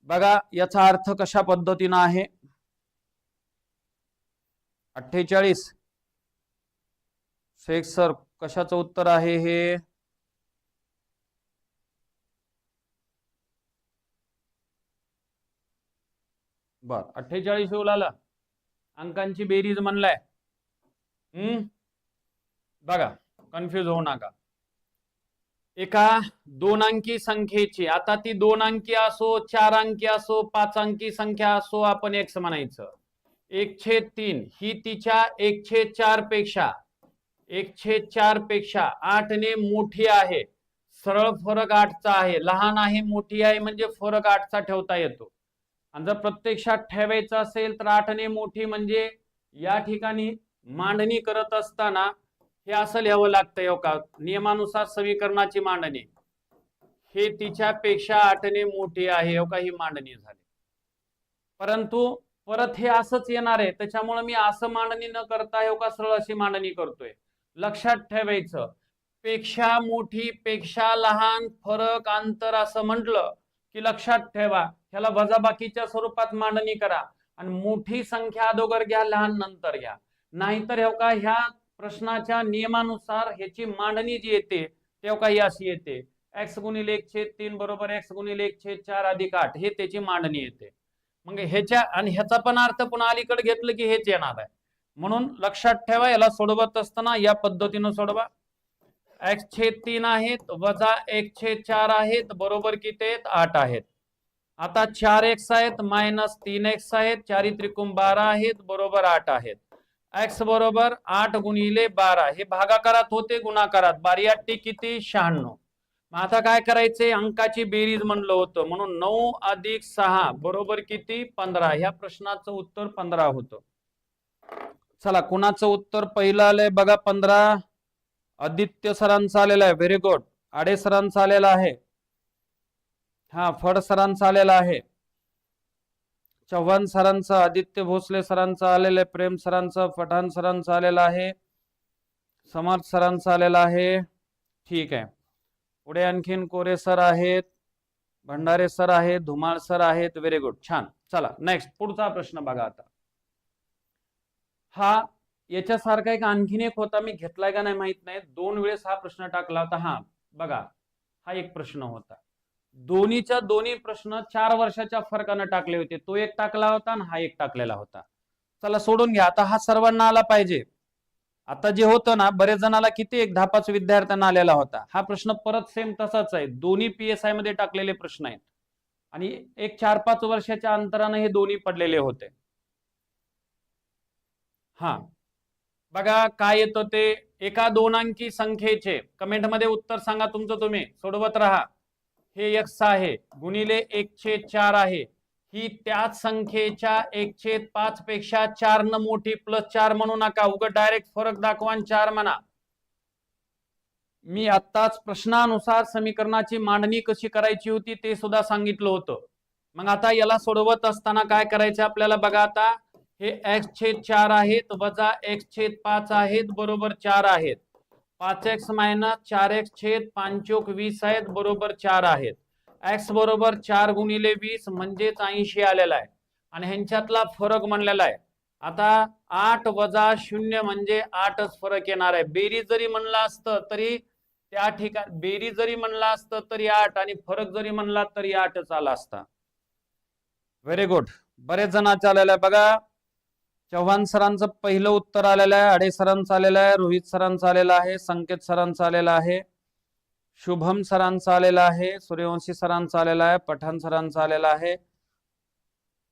बघा, याचा अर्थ कशा पद्धतीने आहे? 48. शेख सर, कशाचं उत्तर आहे हे? बर, 48 उलाला अंकांची बेरीज म्हणलाय. बघा, कन्फ्युज होऊ नका. एका 2 अंकी संख्येची, आता ती 2 अंकी असो, 4 अंकी असो, 5 अंकी संख्या असो, आपण x म्हणायचं. 1/3 ही तिच्या 1/4 पेक्षा 8 ने मोठी आहे. सरळ फरक 8चा आहे. लहान आहे, मोठी आहे, म्हणजे फरक 8चा ठेवता येतो. आणि जर प्रत्यक्षात ठेवायचं असेल तर 8 ने मोठी म्हणजे या ठिकाणी मांडणी करत असताना हे असं लिहावं लागतं का, नियमानुसार समीकरणाची मांडणी, हे तिच्यापेक्षा 8 ने मोठी आहे, ही मांडणी झाली. परंतु परत हे असंच येणार आहे, त्याच्यामुळे मी असं मांडणी न करता सरळ अशी मांडणी करतोय. लक्षात ठेवायचं, पेक्षा मोठी, पेक्षा लहान, फरक, अंतर असं म्हटलं की लक्षात ठेवा, ह्याला वजाबाकीच्या स्वरूपात मांडणी करा आणि मोठी संख्या अगोदर घ्या, लहान नंतर घ्या. नाहीतर ह्या प्रश्नाच्या नियमानुसार ह्याची मांडणी जी येते ही अशी येते, x गुणिले 1/3 बरोबर x गुणिले 1/4 अधिक 8, हे त्याची मांडणी येते. मग ह्याच्या आणि ह्याचा पण अर्थ पुन्हा अलीकडे घेतलं की हेच येणार आहे. म्हणून लक्षात ठेवा, याला सोडवत असताना या पद्धतीने सोडवा. x/3 आहेत वजा 1/4 आहेत, बरोबर किती आहेत? 8 आहेत. आता 4x आहेत मायनस 3x आहेत, 4 त्रिकोण 12 आहेत, बरोबर 8 आहेत. x बरोबर 8 गुणिले 12, हे भागाकारात होते गुणाकारात, 12 किती? 96. आता काय करायचे? अंकाची बेरीज म्हणलं होतं, म्हणून 9 अधिक 6 बरोबर किती? 15. ह्या प्रश्नाचं उत्तर 15 होतं. चला, कुणाचं उत्तर पहिलं आलंय बघा? 15 आदित्य सरांचा आलेला आहे. Very good. आडे सरांचा आलेला आहे, हा फड सरांचा आलेला आहे, चव्हाण सरांचं, आदित्य भोसले सरांचं आलेलं आहे, प्रेम सरांचं, पठाण सरांचं आलेलं आहे, समर्थ सरांचं आलेलं आहे. ठीक आहे, पुढे आणखीन कोरे सर आहेत, भंडारे सर आहेत, धुमाळ सर आहेत. व्हेरी गुड, छान. चला नेक्स्ट, पुढचा प्रश्न बघा. आता हा याच्यासारखा एक आणखीन एक होता, मी घेतलाय का नाही माहित नाही, 2 वेळेस हा प्रश्न टाकला होता. हा बघा, हा एक प्रश्न होता, दोन्हीच्या दोन्ही प्रश्न 4 वर्षाच्या फरकानं टाकले होते. तो एक टाकला होता आणि हा एक टाकलेला होता. चला सोडून घ्या. आता हा सर्वांना आला पाहिजे. आता जे होतं ना, बरेच जणांना किती 10-5 विद्यार्थ्यांना आलेला होता. हा प्रश्न परत सेम तसाच आहे. दोन्ही PSI मध्ये टाकलेले प्रश्न आहेत आणि एक 4-5 वर्षाच्या अंतराने हे दोन्ही पडलेले होते. हा बघा काय येतं ते. एका 2 अंकी संख्येचे कमेंटमध्ये उत्तर सांगा तुमचं, तुम्ही सोडवत राहा. हे x आहे गुणिले 1/4 आहे. ही त्याच संख्येच्या 1/5 पेक्षा 4 न मोठी प्लस 4 म्हणू नका. उगाच डायरेक्ट फरक दाखवा आणि 4 म्हणा. मी आत्ताच प्रश्नानुसार समीकरणाची मांडणी कशी करायची होती ते सुद्धा सांगितलं होतं. मग आता याला सोडवत असताना काय करायचं आपल्याला बघा. आता हे x/4 आहेत वजा x/5 आहेत बरोबर 4 आहेत. 5x - 4x छेद 5 20 आहेत बरोबर 4 आहेत. x बरोबर 4 गुणिले 20 म्हणजेच 80 आलेला आहे आणि ह्यांच्यातला फरक म्हणलेला आहे. आता 8 वजा 0 म्हणजे 8च फरक येणार आहे. बेरीज जरी म्हणलं असतं तरी त्या ठिकाणी बेरीज जरी म्हणलं असतं तरी 8 आणि फरक जरी म्हणला तरी 8च आला असता. Very good. बरेच जणांचं आलेलं आहे बघा. चव्हाण सरांचं पहिलं उत्तर आलेलं आहे, अडे सरांचं आलेलं आहे, रोहित सरांचं आलेलं आहे, संकेत सरांचं आलेलं आहे, शुभम सरांचं आलेलं आहे, सूर्यवंशी सरांचं आलेलं आहे, पठाण सरांचं आलेलं आहे,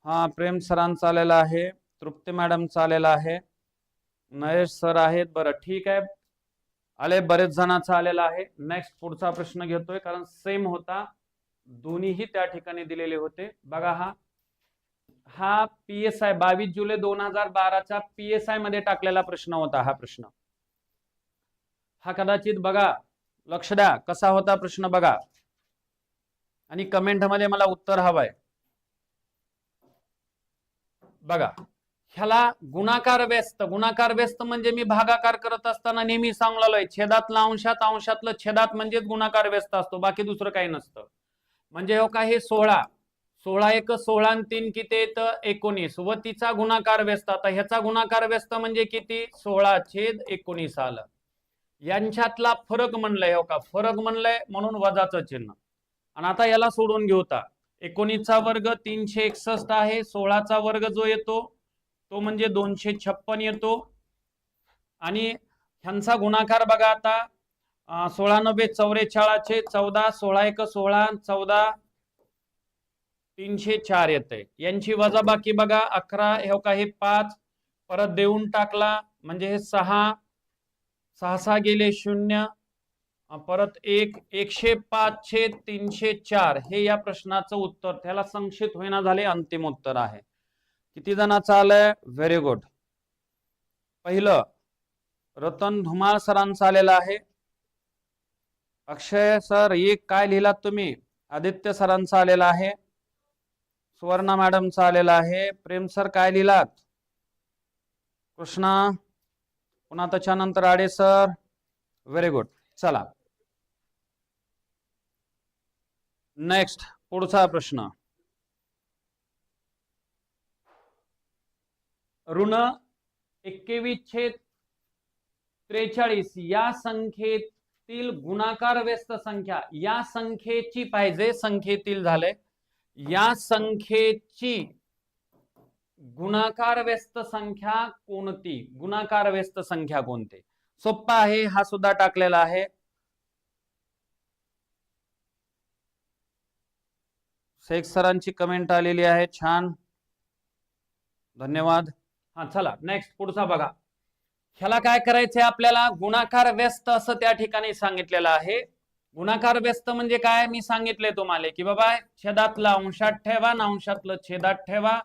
हा प्रेम सरांचं आलेलं आहे, तृप्ती मॅडमचं आलेलं आहे, नयेश सर आहेत. बरं ठीक आहे, आले बरेच जणांचं आलेलं आहे. नेक्स्ट पुढचा प्रश्न घेतोय कारण सेम होता, दोन्हीही त्या ठिकाणी दिलेले होते. बघा हा PSI 22 जुलै 2012च्या PSI मध्ये टाकलेला प्रश्न होता. हा प्रश्न हा कदाचित बघा, लक्ष द्या कसा होता प्रश्न बघा आणि कमेंट मध्ये मला उत्तर हवंय. बघा ह्याला गुणाकार व्यस्त. गुणाकार व्यस्त म्हणजे मी भागाकार करत असताना नेहमी सांगलेलो आहे, छेदातला अंशात, अंशातलं छेदात म्हणजेच गुणाकार व्यस्त असतो, बाकी दुसरं काही नसतं. म्हणजे हो का हे 16 1 16 आणि 3 किती येतं 19 व तिचा गुणाकार व्यस्त. आता ह्याचा गुणाकार व्यस्त म्हणजे किती 16/19 आलं. यांच्यातला फरक म्हणलंय हो का, फरक म्हणलंय म्हणून वजाचं चिन्ह. आणि आता याला सोडून घेऊ. 19चा वर्ग 361 आहे, 16चा वर्ग जो येतो तो म्हणजे 256 येतो आणि ह्यांचा गुणाकार बघा. आता 16 9 44 14 16 1 16 14 304 येते. यांची वजाबाकी बघा 11 हे का हे 5 परत देऊन टाकला म्हणजे हे 6 6 6 गेले 0 परत 1 105/304 हे या प्रश्नाचं उत्तर. त्याला संक्षिप्त होईना झाले, अंतिम उत्तर आहे. किती जणांचं आलंय? Very good. पहिलं रतन धुमाळ सरांचं आलेलं आहे. अक्षय सर एक काय लिहिलात तुम्ही? आदित्य सरांचं आलेलं आहे, सुवर्णा मॅडमचं आलेलं आहे. प्रेम सर काय लिहिलात? कृष्णा, पुन्हा त्याच्यानंतर आडे सर. Very good. चला नेक्स्ट पुढचा प्रश्न. ऋण 21/43 या संख्येतील गुणाकार व्यस्त संख्या, या संख्येची पाहिजे, संख्येतील झाले, या संख्येची गुणाकार व्यस्त संख्या कोणती? गुणाकार व्यस्त संख्या कोणती? सोप्पा आहे, हा सुद्धा टाकलेला आहे. शेख सरांची कमेंट आलेली आहे, छान, धन्यवाद. हा चला नेक्स्ट पुढचा बघा. ह्याला काय करायचंय आपल्याला? गुणाकार व्यस्त असं त्या ठिकाणी सांगितलेलं आहे. गुणाकार व्यस्त म्हणजे काय मी सांगितले तुम्हाला की बाबा छेदातला अंशात ठेवा आणि अंशातलं छेदात ठेवा.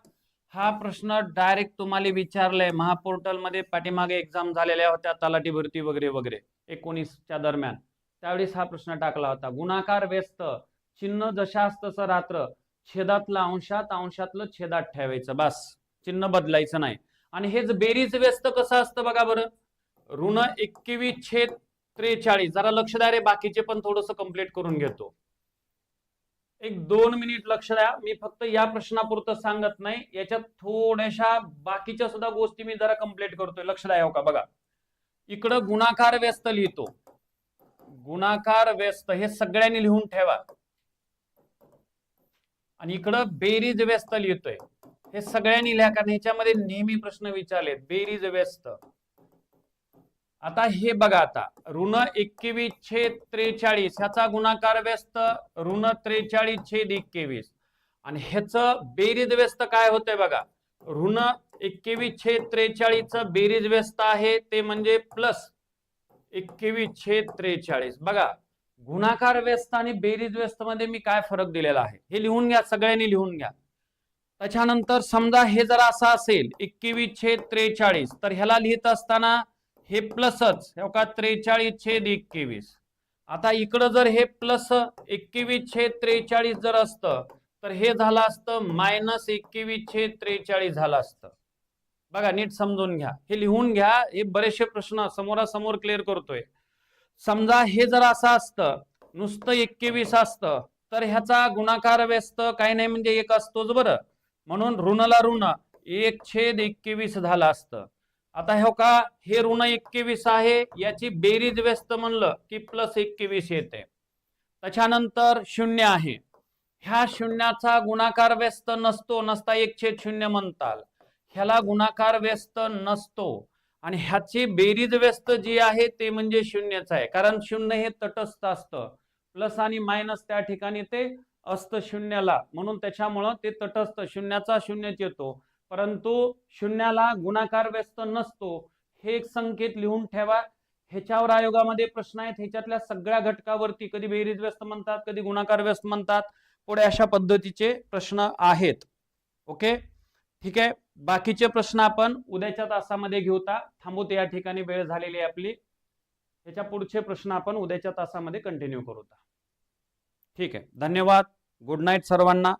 हा प्रश्न डायरेक्ट तुम्हाला विचारलाय महापोर्टल मध्ये, पाठीमागे एक्झाम झालेल्या होत्या तलाठी भरती वगैरे वगैरे 19च्या दरम्यान, त्यावेळेस हा प्रश्न टाकला होता. गुणाकार व्यस्त चिन्ह जशास तसं रात्र, छेदातला अंशात, अंशातलं छेदात ठेवायचं, बस चिन्ह बदलायचं नाही. आणि हेच बेरीज व्यस्त कसं असतं बघा बरं. ऋण 21/43. जरा लक्ष द्या रे, बाकीचे पण थोडस कंप्लीट करून घेतो. 1-2 मिनिट लक्ष द्या. मी फक्त या प्रश्नापुरतं सांगत नाही, याच्यात थोड्याशा बाकीच्या सुद्धा गोष्टी मी जरा कंप्लीट करतोय. लक्ष द्या हो का बघा. इकडं गुणाकार व्यस्त लिहितो, गुणाकार व्यस्त हे सगळ्यांनी लिहून ठेवा. आणि इकडं बेरीज व्यस्त लिहितोय. हे सगळ्यांनी लिहा, कारण ह्याच्यामध्ये नेहमी प्रश्न विचारलेत बेरीज व्यस्त. आता हे बघा, आता ऋण 21/43 ह्याचा गुणाकार व्यस्त ऋण 43/21 आणि ह्याचं बेरीज व्यस्त काय होतंय बघा, ऋण 21/43 बेरीज व्यस्त आहे ते म्हणजे प्लस 21/43. बघा, गुणाकार व्यस्त आणि बेरीज व्यस्त मध्ये मी काय फरक दिलेला आहे हे लिहून घ्या, सगळ्यांनी लिहून घ्या. त्याच्यानंतर समजा हे जर असं असेल 21/43 तर ह्याला लिहित असताना हे प्लसच, हे का 43/21. आता इकडं जर हे प्लस 21/43 जर असतं तर हे झालं असतं मायनस 21/43 झालं असतं. बघा, नीट समजून घ्या, हे लिहून घ्या, हे बरेचसे प्रश्न समोरासमोर क्लिअर करतोय. समजा हे जर असं असतं नुसतं 21 असतं तर ह्याचा गुणाकार व्यस्त काही नाही म्हणजे एक असतोच बरं, म्हणून ऋणला ऋण 1/21 झालं असतं. आता हे का, हे ऋण 21 आहे, याची बेरीज व्यस्त म्हणलं की प्लस 21 येते. त्याच्यानंतर शून्य आहे, ह्या शून्याचा गुणाकार व्यस्त नसतो, नसता 1/0 म्हणताल, ह्याला गुणाकार व्यस्त नसतो आणि ह्याची बेरीज व्यस्त जी आहे ते म्हणजे शून्यच आहे, कारण शून्य हे तटस्थ असतं, प्लस आणि मायनस त्या ठिकाणी ते असतं शून्याला, म्हणून त्याच्यामुळं ते तटस्थ, शून्याचा शून्यच येतो, परंतु शून्याला गुणाकार व्यस्त नसतो. हे एक संकेत लिहून ठेवा. ह्याच्यावर आयोगामध्ये प्रश्न आहेत, ह्याच्यातल्या सगळ्या घटकावरती कधी बेरीज व्यस्त म्हणतात, कधी गुणाकार व्यस्त म्हणतात, पुढे अशा पद्धतीचे प्रश्न आहेत. ओके, ठीक आहे. बाकीचे प्रश्न आपण उद्याच्या तासामध्ये घेऊता. थांबवते या ठिकाणी, वेळ झालेली आहे आपली. ह्याच्या पुढचे प्रश्न आपण उद्याच्या तासामध्ये कंटिन्यू करूता. ठीक आहे, धन्यवाद. गुड नाईट सर्वांना.